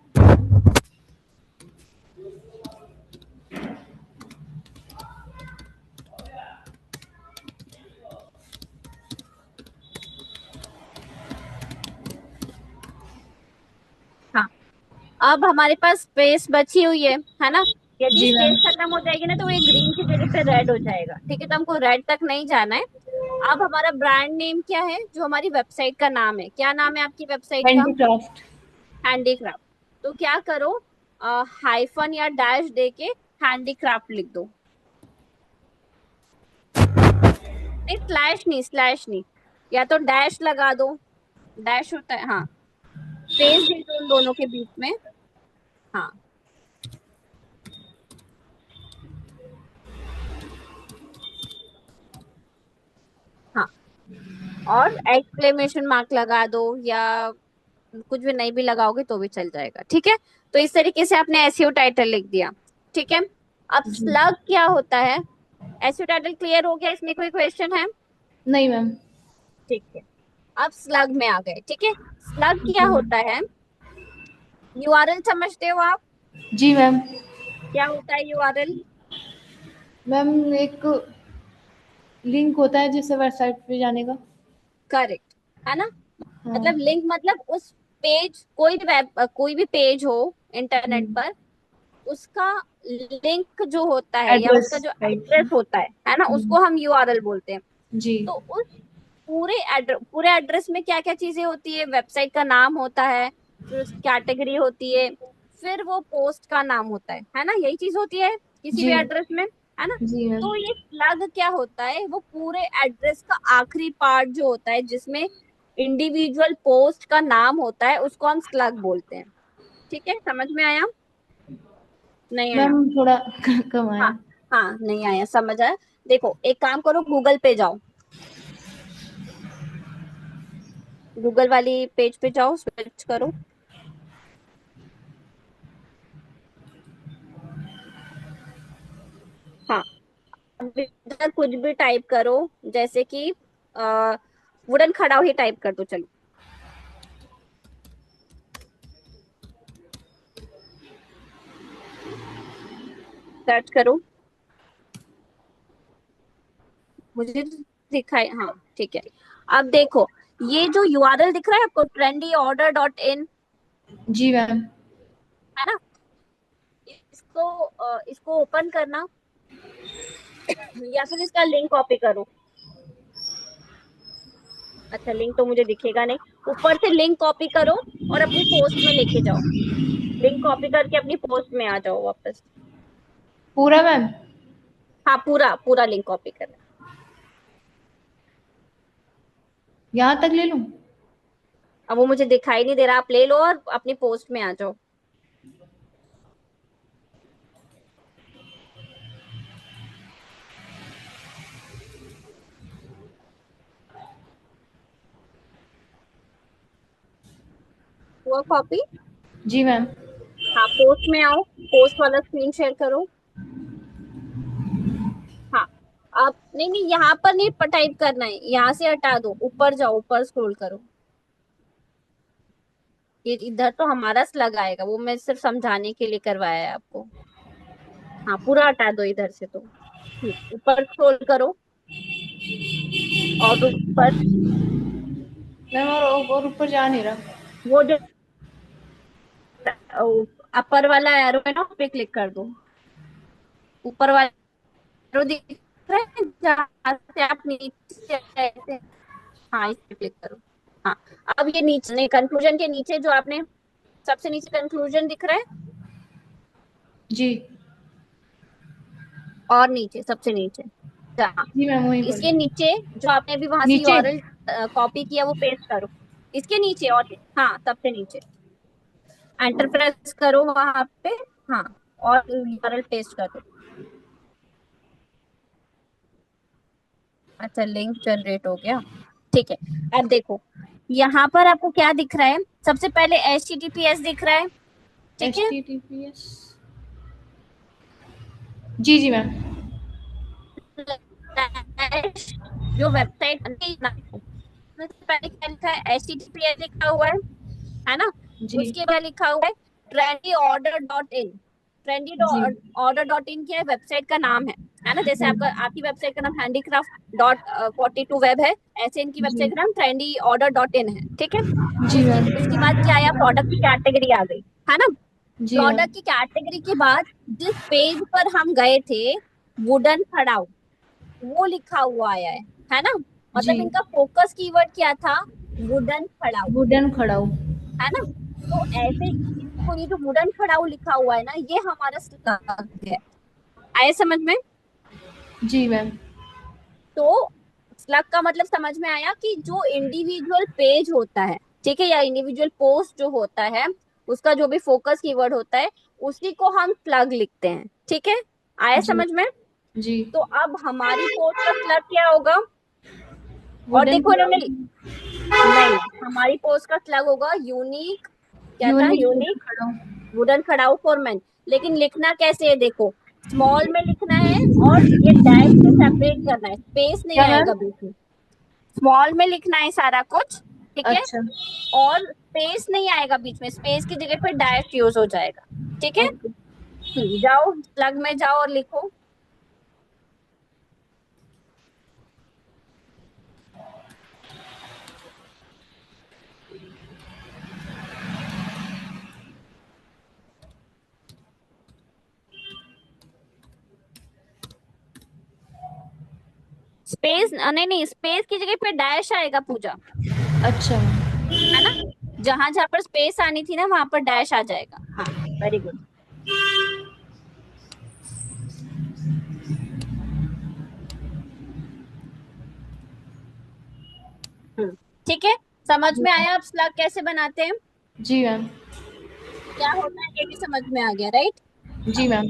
हाँ, अब हमारे पास स्पेस बची हुई है ना? यदि जी स्पेस मैम। खत्म हो जाएगी ना तो ये ग्रीन की जगह पे रेड हो जाएगा। ठीक है, तो हमको रेड तक नहीं जाना है। अब हमारा ब्रांड नेम क्या है, जो हमारी वेबसाइट का नाम है, क्या नाम है आपकी वेबसाइट का? हैंडीक्राफ्ट। हैंडीक्राफ्ट। तो क्या करो, हाइफन या डैश दे के हैंडीक्राफ्ट लिख दो। नहीं, स्लैश नहीं, स्लैश नहीं, या तो डैश लगा दो। डैश होता है, हाँ, स्पेस दे दो उन दोनों के बीच में। हाँ हाँ, और एक्सक्लेमेशन मार्क लगा दो, या कुछ भी नहीं भी लगाओगे तो भी चल जाएगा, ठीक है। तो इस तरीके से आपने एसईओ टाइटल लिख दिया, ठीक है। अब जी। स्लग क्या होता है? एसईओ टाइटल क्लियर हो गया, इसमें कोई क्वेश्चन है? नहीं मैम। ठीक है, अब स्लग में आ गए, ठीक है। स्लग क्या जी मैम। होता है? यूआरएल समझते हो आप? जी मैम। क्या होता है यूआरएल? मैम एक लिंक होता है जिससे वेबसाइट पे जाने का। करेक्ट, है ना। हाँ। मतलब लिंक मतलब उस पेज, कोई भी वेब, कोई भी पेज हो इंटरनेट हम्म। पर, उसका लिंक जो होता है या एड्रेस उसका जो टाइप। एड्रेस होता है ना, उसको हम यूआरएल बोलते हैं। जी। तो उस पूरे एड्रेस में क्या क्या चीजें होती है? वेबसाइट का नाम होता है, फिर उसकी कैटेगरी होती है, फिर वो पोस्ट का नाम होता है ना, यही चीज होती है किसी जी। भी एड्रेस में, है ना। जी मैम। तो ये स्लग क्या होता है? वो पूरे एड्रेस का आखिरी पार्ट जो होता है, जिसमें इंडिविजुअल पोस्ट का नाम होता है, उसको हम स्लग बोलते हैं। ठीक है, समझ में आया? नहीं आया? मैम थोड़ा कम हाँ, आया। हाँ नहीं आया, समझ आया। देखो एक काम करो, गूगल पे जाओ, गूगल वाली पेज पे जाओ, सर्च करो। हाँ, अब इधर कुछ भी टाइप करो, जैसे कि वुडन खड़ाऊ ही टाइप कर दो, चलो। सर्च करो, मुझे दिखाई, हाँ ठीक है। अब देखो, ये जो यूआरएल दिख रहा है आपको, trendyOrder.in, जी मैम। है ना। इसको ओपन करना, या फिर इसका लिंक कॉपी करो। अच्छा, लिंक तो मुझे दिखेगा नहीं, ऊपर से लिंक कॉपी करो और अपनी पोस्ट में लेके जाओ। लिंक कॉपी करके अपनी पोस्ट में आ जाओ वापस। पूरा मैम। हाँ, पूरा पूरा लिंक कॉपी करना। यहाँ तक ले लूँ? अब वो मुझे दिखाई नहीं दे रहा, आप ले लो और अपनी पोस्ट में आ जाओ। हुआ कॉपी? जी मैम। हाँ, पोस्ट में आओ, पोस्ट वाला स्क्रीन शेयर करो। हाँ, आप नहीं नहीं, यहाँ पर नहीं टाइप करना है, यहाँ से हटा दो, ऊपर जाओ, ऊपर स्क्रॉल करो। ये इधर तो हमारा स्लग आएगा, वो मैं सिर्फ समझाने के लिए करवाया है आपको। हाँ, पूरा हटा दो इधर से तो। ऊपर स्क्रॉल करो, और ऊपर मैम और ऊपर जा नहीं रहा। वो जो अपर वाला एरो है ना, उस पे क्लिक कर दो। ऊपर वाला एरो दिख रहा है, जहाँ से आप नीचे आए थे। हाँ, इस पे क्लिक करो। हाँ, अब ये नीचे नहीं, कंक्लूजन के नीचे जो आपने सबसे नीचे कंक्लूजन दिख रहा है, जी। और नीचे सबसे नीचे, जहाँ जी मैम वहीं इसके पर। नीचे जो आपने अभी वहां से नीचे। यूआरएल कॉपी किया, वो पेस्ट करो। इसके नीचे, और हाँ, सबसे नीचे एंटर प्रेस करो वहां पे। हाँ, और यूआरएल पेस्ट कर दो। अच्छा, लिंक जनरेट हो गया, ठीक है। अब देखो, यहाँ पर आपको क्या दिख रहा है? सबसे पहले HTTPS दिख रहा है, ठीक है। HTTPS। जी जी मैम। जो वेबसाइट सबसे पहले क्या लिखा है? HTTPS लिखा हुआ है ना। जी। उसके बाद लिखा हुआ है trendyorder.in। जी। trendyorder.in क्या है? वेबसाइट का नाम है ना। जैसे आपका, आपकी वेबसाइट का नाम हैंडीक्राफ्ट डॉट 42 वेब है, ऐसे इनकी जी। वेबसाइट का नाम trendyOrder.in है, ठीक है। जी मैम। उसके बाद क्या आया? प्रोडक्ट की कैटेगरी आ गई, है ना। जी मैम। प्रोडक्ट की कैटेगरी के बाद जिस पेज पर हम गए थे, वुडन खड़ाऊ, वो लिखा हुआ आया है ना। जी। मतलब इनका फोकस कीवर्ड क्या था? वुडन खड़ाऊ, वुडन खड़ाऊ। है ना। तो ऐसे इसको, ये जो वुडन खड़ाऊ लिखा हुआ है ना, ये हमारा स्लग है। आए समझ में? जी मैम। तो स्लग का मतलब समझ में आया कि जो इंडिविजुअल पेज होता है, ठीक है, या इंडिविजुअल पोस्ट जो होता है, उसका जो भी फोकस कीवर्ड होता है, उसी को हम स्लग लिखते हैं, ठीक है। आया जी। समझ में? जी। तो अब हमारी पोस्ट का स्लग क्या होगा? और वुडन देखो इन्होंने, नहीं, हमारी पोस्ट का स्लग होगा यूनिक, क्या था, यूनिक वुडन यूनिक खड़ा। वुडन खड़ाऊ फॉर मैन। लेकिन लिखना कैसे है देखो, स्मॉल में लिखना है और ये डैश से सेपरेट करना है, स्पेस नहीं क्या मैम? आएगा बीच में। स्मॉल में लिखना है सारा कुछ, ठीक है, अच्छा। और स्पेस नहीं आएगा बीच में, स्पेस की जगह पे डैश यूज हो जाएगा, ठीक है। ओके। जाओ स्लग में जाओ और लिखो। स्पेस नहीं, नहीं, स्पेस की जगह पे डैश आएगा पूजा, अच्छा। है ना। जहां जहां पर स्पेस आनी थी ना वहां पर डैश आ जाएगा। हाँ, वेरी गुड। ठीक है, समझ में आया अब स्लग कैसे बनाते हैं, जी मैम। क्या होता है ये भी समझ में आ गया, राइट। जी मैम।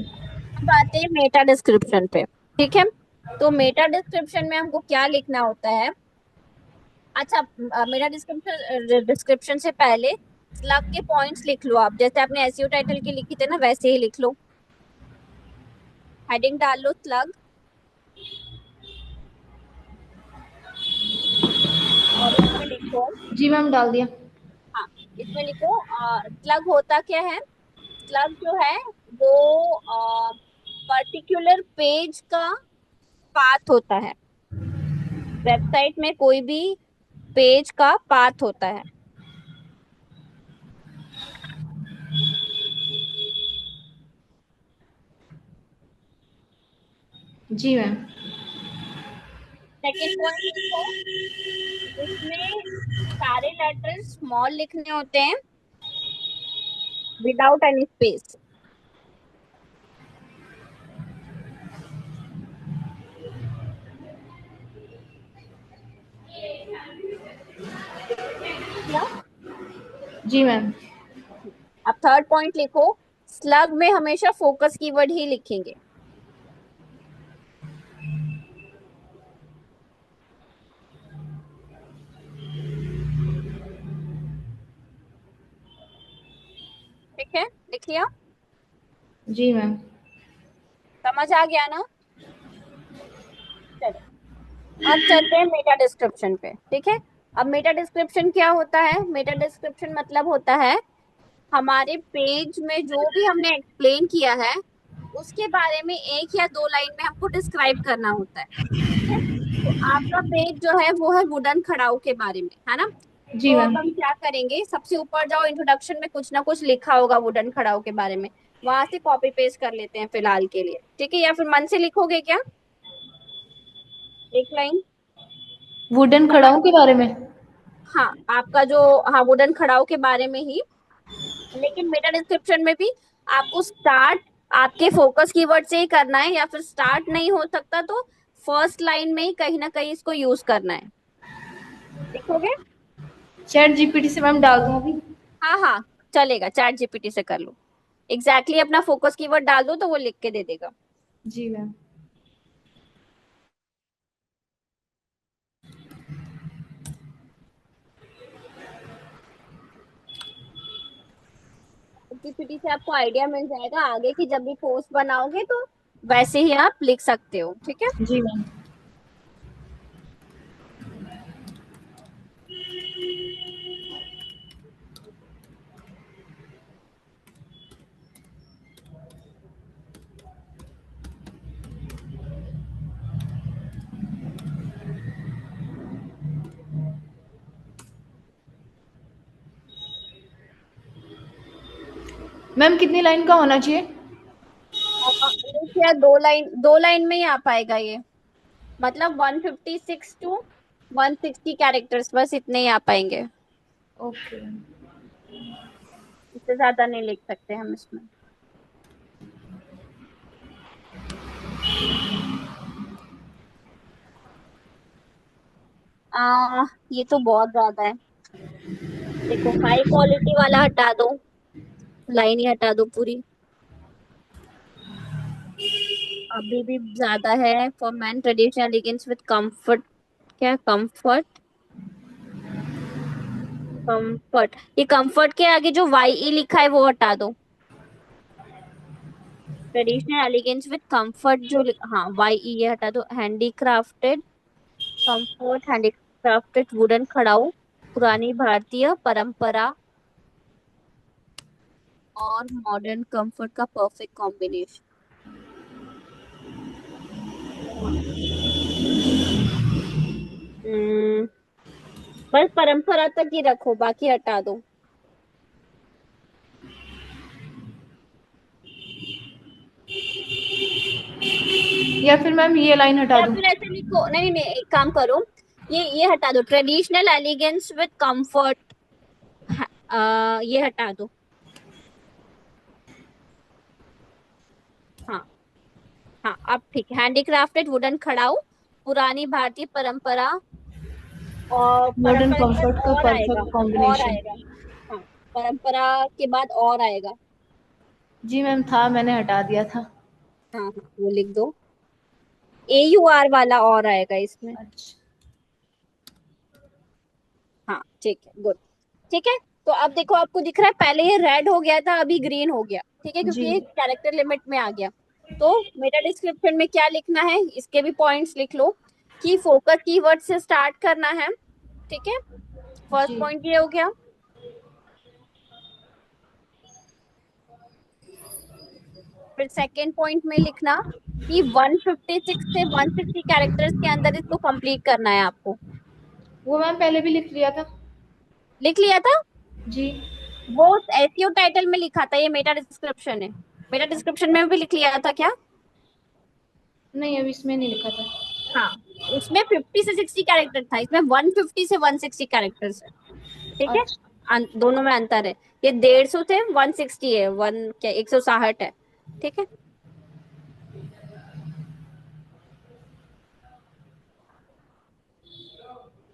अब आते हैं मेटा डिस्क्रिप्शन पे, ठीक है। तो मेटा डिस्क्रिप्शन में हमको क्या लिखना होता है। अच्छा, मेरा डिस्क्रिप्शन, डिस्क्रिप्शन से पहले स्लग के पॉइंट्स लिख लो आप, जैसे आपने एसईओ टाइटल के लिखे थे ना वैसे ही लिख लो। हेडिंग डाल लो स्लग, और इसमें लिखो, जी मैम, डाल दिया। हाँ, इसमें लिखो स्लग होता क्या है। स्लग जो है वो पर्टिकुलर पेज का पाथ होता है, वेबसाइट में कोई भी पेज का पाथ होता है। जी मैम। सेकंड पॉइंट लिखो, इसमें सारे लेटर्स स्मॉल लिखने होते हैं विदाउट एनी स्पेस। क्या, जी मैम। अब थर्ड पॉइंट लिखो, स्लग में हमेशा फोकस कीवर्ड ही लिखेंगे। ठीक है, लिख लिया, जी मैम। समझ आ गया ना। चलो, अब चलते हैं मेटा डिस्क्रिप्शन पे, ठीक है। अब मेटा डिस्क्रिप्शन क्या होता है, मेटा डिस्क्रिप्शन मतलब होता है हमारे पेज में जो भी हमने एक्सप्लेन किया है उसके बारे में एक या दो लाइन में हमको डिस्क्राइब करना होता है, ठीक है। तो आपका पेज जो है वो है वुडन खड़ाऊ के बारे में, है ना। जी तो अब मैम। हम क्या करेंगे, सबसे ऊपर जाओ, इंट्रोडक्शन में कुछ ना कुछ लिखा होगा वुडन खड़ाऊ के बारे में, वहां से कॉपी पेस्ट कर लेते हैं फिलहाल के लिए, ठीक है, या फिर मन से लिखोगे क्या, एक लाइन। वुडन समझ, खड़ाऊ के बारे में। हाँ, आपका जो, हाँ, वुडन खड़ाऊ के बारे में ही। लेकिन मेटा डिस्क्रिप्शन में भी आपको स्टार्ट आपके फोकस कीवर्ड से ही करना है, या फिर स्टार्ट नहीं हो सकता तो फर्स्ट लाइन में ही कहीं ना कहीं इसको यूज करना है, लिखोगे। चैट जीपीटी से मैम डाल दूँ अभी? हाँ हाँ, चलेगा, चैट जीपीटी से कर लो, अपना फोकस कीवर्ड डाल दो तो वो लिख के दे देगा। जी मैम। जीपीटी से आपको आइडिया मिल जाएगा आगे की, जब भी पोस्ट बनाओगे तो वैसे ही आप लिख सकते हो, ठीक है। जी मैम। मैम कितनी लाइन का होना चाहिए? एक या दो लाइन में ही आ पाएगा ये, मतलब 156 टू 160 कैरेक्टर्स, बस इतने ही आ पाएंगे, ओके। इससे ज्यादा नहीं लिख सकते हम इसमें। ये तो बहुत ज्यादा है, देखो हाई क्वालिटी वाला हटा दो, लाइन ही हटा दो पूरी, अभी भी ज्यादा है। For man traditional elegance with comfort क्या कंफर्ट? कंफर्ट, ये कंफर्ट के आगे जो वाई ई लिखा है वो हटा दो। ट्रेडिशनल एलिगेंस विद कंफर्ट जो हाँ वाई ई ये हटा दो। हैंडीक्राफ्टेड, कंफर्ट हैंडीक्राफ्टेड वुडन खड़ाऊ, पुरानी भारतीय परंपरा और मॉडर्न कंफर्ट का परफेक्ट कॉम्बिनेशन। बस परंपरा तक ही रखो, बाकी हटा दो। या फिर मैम ये लाइन हटा या दूं? फिर ऐसे लिखो, नहीं नहीं एक काम करो, ये हटा दो, ट्रेडिशनल एलिगेंस विद कंफर्ट, ये हटा दो। हाँ हाँ अब ठीक है। हैंडीक्राफ्टेड वुडन खड़ाऊ, पुरानी भारतीय परंपरा, और मॉडर्न परंपरा के बाद कंफर्ट का और आएगा, परफेक्ट और कॉम्बिनेशन। आएगा। हाँ, परंपरा के बाद और आएगा। जी मैम था, मैंने हटा दिया था। हाँ हाँ वो लिख दो, AUR वाला और आएगा इसमें। अच्छा। हाँ ठीक है, गुड। ठीक है, तो अब देखो आपको दिख रहा है, पहले ये रेड हो गया था, अभी ग्रीन हो गया, ठीक है, क्योंकि जी ये कैरेक्टर लिमिट में आ गया। तो मेटा डिस्क्रिप्शन में क्या लिखना है, इसके भी पॉइंट्स लिख लो कि फोकस कीवर्ड से स्टार्ट करना है। ठीक है, फर्स्ट जी। पॉइंट ये हो गया। फिर सेकेंड पॉइंट में लिखना कि 156 से 160 कैरेक्टर्स के अंदर इसको कंप्लीट करना है आपको। वो मैम पहले भी लिख लिया था। लिख लिया था? जी। वो एसईओ टाइटल में लिखा था, ये मेटा डिस्क्रिप्शन है। मेटा डिस्क्रिप्शन में भी लिख लिया था क्या? नहीं, अब इसमें नहीं लिखा था। हाँ, उसमें 50 से 60 कैरेक्टर था, इसमें 150 से 160 कैरेक्टर्स है। ठीक है, अच्छा। दोनों में अंतर है। ये 150 थे, 160 है, वन क्या 160 है। ठीक है,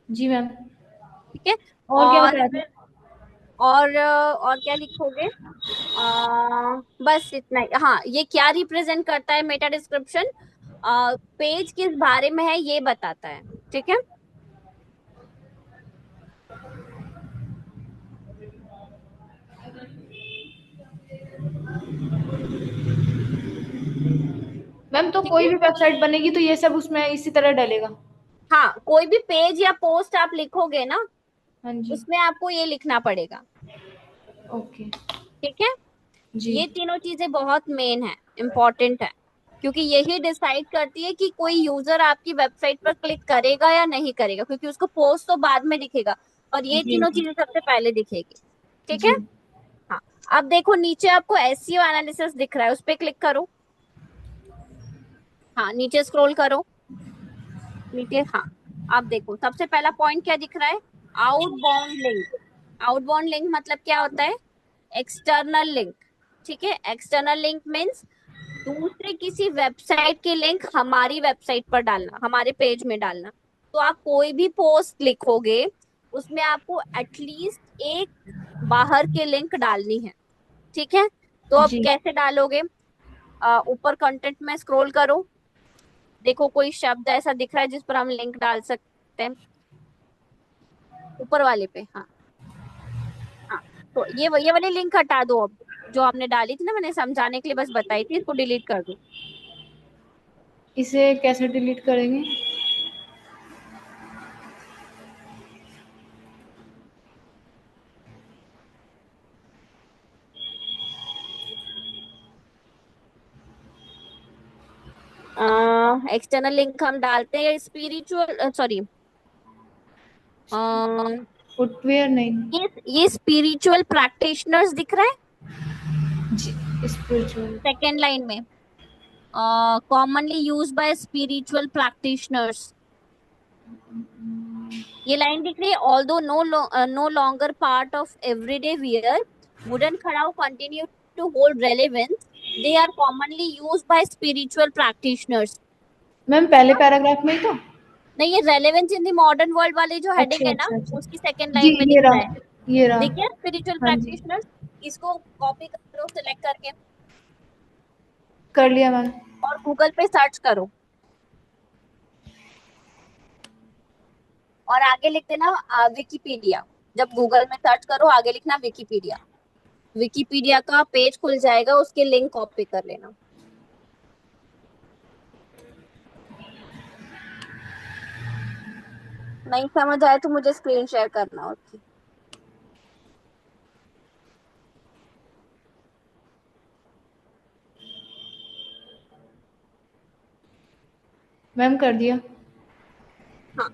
जी मैम। ठीक है। और क्या और बताया था? फिर और क्या लिखोगे? बस इतना ही। हाँ, ये क्या रिप्रेजेंट करता है मेटा डिस्क्रिप्शन, पेज किस बारे में है ये बताता है। ठीक है, मैम तो ठीक कोई है। भी वेबसाइट बनेगी तो ये सब उसमें इसी तरह डलेगा? हाँ, कोई भी पेज या पोस्ट आप लिखोगे ना, हाँ जी। उसमें आपको ये लिखना पड़ेगा। ओके। ठीक है, जी। ये तीनों चीजें बहुत मेन है, इम्पोर्टेंट है, क्योंकि यही डिसाइड करती है कि कोई यूजर आपकी वेबसाइट पर क्लिक करेगा या नहीं करेगा, क्योंकि उसको पोस्ट तो बाद में दिखेगा और ये जी तीनों मैम। चीजें सबसे पहले दिखेगी। ठीक है। जी। हाँ, अब देखो नीचे आपको एसईओ एनालिसिस दिख रहा है, उस पर क्लिक करो। हाँ, नीचे स्क्रॉल करो, नीचे। हाँ, अब देखो सबसे पहला पॉइंट क्या दिख रहा है, आउटबाउंड लिंक। आउटबाउंड लिंक मतलब क्या होता है? External link. ठीक है, एक्सटर्नल लिंक मीन्स दूसरे किसी वेबसाइट की लिंक हमारी वेबसाइट पर डालना, हमारे पेज में डालना। तो आप कोई भी पोस्ट लिखोगे, उसमें आपको एटलीस्ट एक बाहर के लिंक डालनी है। ठीक है, तो अब जी। कैसे डालोगे? ऊपर कंटेंट में स्क्रॉल करो, देखो कोई शब्द ऐसा दिख रहा है जिस पर हम लिंक डाल सकते हैं, ऊपर वाले पे। हाँ हाँ, तो ये वाली लिंक हटा दो अब, जो आपने डाली थी ना, मैंने समझाने के लिए बस बताई थी, इसको डिलीट कर दो। इसे कैसे डिलीट करेंगे? एक्सटर्नल लिंक हम डालते हैं स्पिरिचुअल, सॉरी, फुटवेयर नहीं। ये स्पिरिचुअल प्रैक्टिशनर्स दिख रहा है जी। स्पिरिचुअल। सेकेंड लाइन में, commonly use by spiritual practitioners, ये लाइन दिख रही है। Although no longer part of everyday wear, wooden खड़ाऊ continue to hold relevance, they are commonly use by spiritual practitioners. Ma'am पहले पैराग्राफ में ही तो। नहीं, ये relevance in the modern world वाले जो हेडिंग अच्छा है ना, अच्छा अच्छा। उसकी सेकंड जी लाइन में ये दिख रहा है। रहा, ये रहा। देखिए स्पिरिचुअल हाँ जी। प्रैक्टिशनर्स, इसको कॉपी करो सिलेक्ट करके कर लिया मैम। और गूगल पे सर्च करो। और आगे लिख देना विकिपीडिया। जब गूगल में सर्च करो आगे लिखना विकिपीडिया। विकिपीडिया का पेज खुल जाएगा, उसके लिंक कॉपी कर लेना। नहीं समझ आए तो मुझे स्क्रीन शेयर करना उसकी। मैम कर दिया। हाँ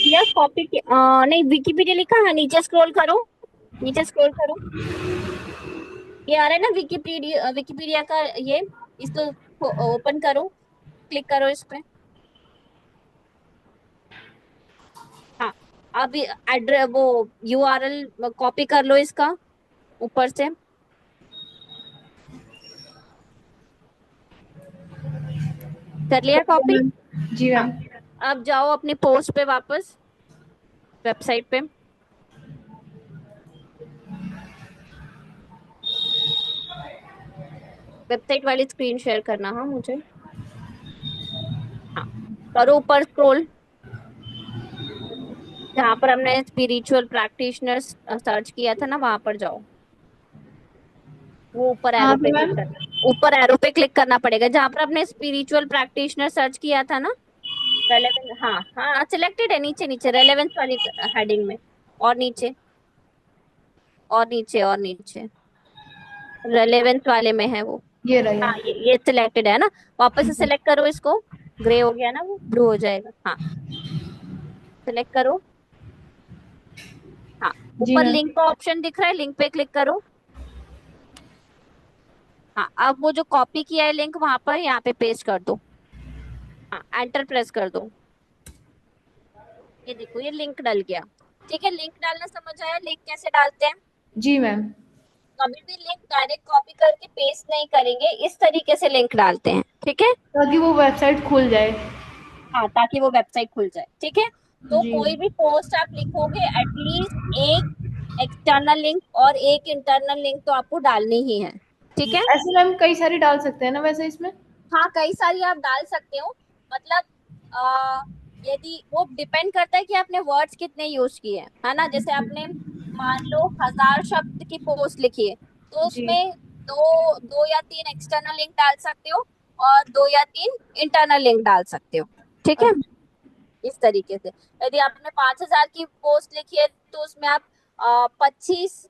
यस कॉपी नहीं विकिपीडिया लिखा, हाँ नीचे स्क्रॉल करो, नीचे स्क्रॉल करो, ये आ रहा है ना विकिपीडिया, विकिपीडिया का ये, इसको ओपन करो, क्लिक करो इस पे। हाँ अब एड्रेस वो यूआरएल कॉपी कर लो इसका ऊपर से। कर लिया कॉपी? जी हाँ मैम। अब जाओ अपनी पोस्ट पे वापस, वेबसाइट पे। वेबसाइट वाली स्क्रीन शेयर करना हाँ मुझे। हाँ करो ऊपर स्क्रॉल, जहाँ पर हमने स्पिरिचुअल प्रैक्टिशनर्स सर्च किया था ना वहां पर जाओ। वो ऊपर कहाँ एरो पे पे क्लिक मैम? करना, ऊपर एरो पे क्लिक करना पड़ेगा जहां पर आपने स्पिरिचुअल प्रैक्टिशनर सर्च किया था ना। रेलेवेंस, हाँ हाँ सिलेक्टेड है, नीचे नीचे रेलेवेंस वाली हेडिंग में, और नीचे और नीचे और नीचे रेलेवेंस वाले में है वो। ये रहा हाँ ये। ये सिलेक्टेड है ना, वापस से सिलेक्ट करो इसको। ग्रे हो गया ना, वो ब्लू हो जाएगा। हाँ सिलेक्ट करो। हाँ जी ऊपर मैम। लिंक का ऑप्शन दिख रहा है, लिंक पे क्लिक करो। हाँ अब वो जो कॉपी किया है लिंक वहां पर यहाँ पे पेस्ट कर दो। हाँ एंटर प्रेस कर दो। ये देखो ये लिंक डल गया। ठीक है लिंक डालना समझ आया, लिंक कैसे डालते हैं? जी मैम। कभी भी लिंक डायरेक्ट कॉपी करके पेस्ट नहीं करेंगे, इस तरीके से लिंक डालते हैं। ठीक है ताकि वो वेबसाइट खुल जाए। हाँ ताकि वो वेबसाइट खुल जाए। ठीक है तो जी। कोई भी पोस्ट आप लिखोगे एटलीस्ट एक एक्सटर्नल लिंक और एक इंटरनल लिंक तो आपको डालनी ही है। ठीक है ऐसे मैम कई सारी डाल सकते हैं ना वैसे इसमें? हाँ कई सारी आप डाल सकते हो, मतलब आ, यदि वो डिपेंड करता है कि आपने वर्ड्स कितने यूज किए हैं, है ना। जैसे आपने मान लो 1000 शब्द की पोस्ट लिखी है तो जी। उसमें दो दो या तीन एक्सटर्नल लिंक डाल सकते हो और दो या तीन इंटरनल लिंक डाल सकते हो। ठीक है अच्छा। इस तरीके से। यदि आपने 5000 की पोस्ट लिखी है तो उसमें आप 25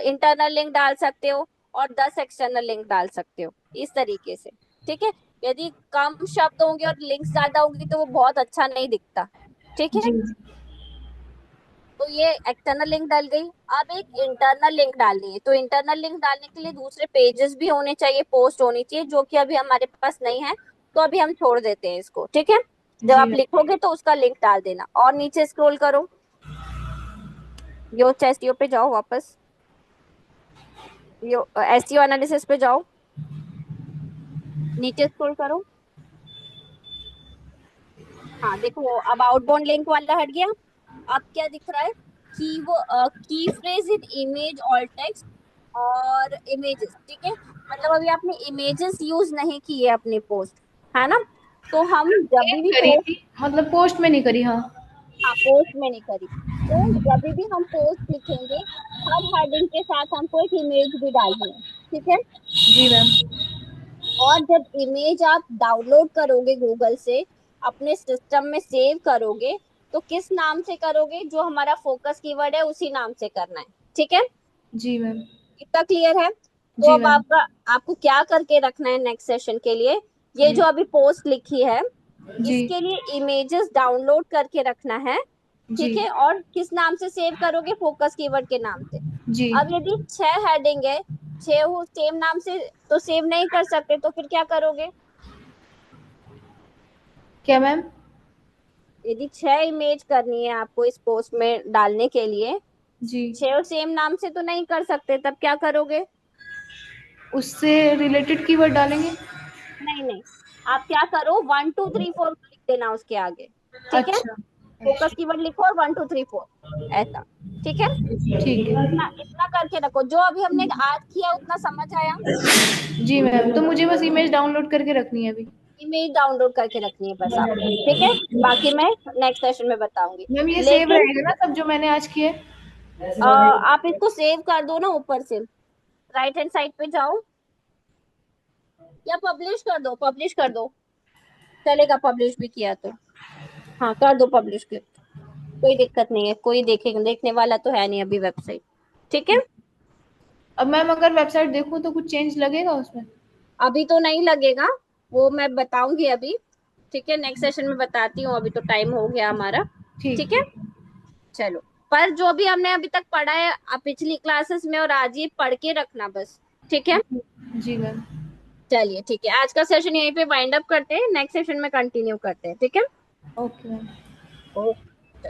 इंटरनल लिंक डाल सकते हो और 10 एक्सटर्नल लिंक डाल सकते हो, इस तरीके से। ठीक है यदि कम शब्द होंगे और लिंक्स ज्यादा होंगी तो वो बहुत अच्छा नहीं दिखता। ठीक है जी। तो ये एक्सटर्नल लिंक डाल गई। अब एक इंटरनल लिंक डालनी है, तो इंटरनल लिंक डालने के लिए दूसरे पेजेस भी होने चाहिए, पोस्ट होनी चाहिए, जो कि अभी हमारे पास नहीं है, तो अभी हम छोड़ देते हैं इसको। ठीक है जब जी आप मैम। लिखोगे तो उसका लिंक डाल देना और नीचे स्क्रॉल करो, यो एसईओ पे जाओ वापस, यो एसईओ एनालिसिस पे जाओ, नीचे स्क्रॉल करो। हाँ देखो अब आउटबाउंड लिंक वाला हट गया। अब क्या दिख रहा है कि वो की फ्रेज इन इमेज और टेक्स्ट और इमेजेस। ठीक है मतलब अभी आपने इमेजेस यूज नहीं किए अपनी पोस्ट, है ना। तो हम जब भी करी पोस्ट, थी, मतलब पोस्ट में नहीं करी। हाँ। हाँ पोस्ट में नहीं करी, तो जब भी हम पोस्ट लिखेंगे हर हेडिंग के साथ हमको एक इमेज भी डालनी है। ठीक है जी मैम। और जब इमेज आप डाउनलोड करोगे गूगल से, अपने सिस्टम में सेव करोगे, तो किस नाम से करोगे? जो हमारा फोकस कीवर्ड है उसी नाम से करना है। ठीक है जी मैम। इतना क्लियर है? तो जी अब मैम। आपको क्या करके रखना है नेक्स्ट सेशन के लिए, ये जो अभी पोस्ट लिखी है जी। इसके लिए इमेजेस डाउनलोड करके रखना है। जी। ठीक है और किस नाम से सेव करोगे? फोकस कीवर्ड के नाम से। जी। अब यदि 6 हेडिंग है, 6 सेम नाम से तो सेव नहीं कर सकते, तो फिर क्या करोगे? क्या मैम? यदि 6 इमेज करनी है आपको इस पोस्ट में डालने के लिए, जी। 6 सेम नाम से तो नहीं कर सकते, तब क्या करोगे? उससे रिलेटेड कीवर्ड डालेंगे। नहीं नहीं, आप क्या करो 1 2 3 4 लिख देना उसके आगे। ठीक है अच्छा। फोकस कीवर्ड लिखो और 1 2 3 4 ऐसा। ठीक है ठीक है। इतना इतना करके रखो, जो अभी हमने आज किया उतना समझ आया? जी मैम, तो मुझे बस इमेज डाउनलोड करके रखनी है अभी। में ही डाउनलोड करके रखनी है बस आपको, ठीक है। बाकी मैं नेक्स्ट सेशन में बताऊंगी। मैम ये सेव लेकिन रहेगा ना सब जो मैंने आज किए? आप इसको सेव कर दो ना, ऊपर से राइट हैंड साइड पे जाओ, या पब्लिश कर दो, पब्लिश कर दो, चलेगा पब्लिश भी किया तो। हाँ कर दो पब्लिश के, कोई दिक्कत नहीं है, कोई देखेगा, देखने वाला तो है नहीं अभी वेबसाइट, ठीक है। अब मैम अगर वेबसाइट देखूं तो कुछ चेंज लगेगा उसमें? अभी तो नहीं लगेगा, वो मैं बताऊंगी अभी, ठीक है, नेक्स्ट सेशन में बताती हूँ, अभी तो टाइम हो गया हमारा, ठीक ठीक है। चलो, पर जो भी हमने अभी तक पढ़ा है पिछली क्लासेस में और आज, ये पढ़ के रखना बस, ठीक है। जी मैम। चलिए ठीक है, आज का सेशन यहीं पे वाइंड अप करते हैं, नेक्स्ट सेशन में कंटिन्यू करते हैं, ठीक है। Okay ma'am. ओके।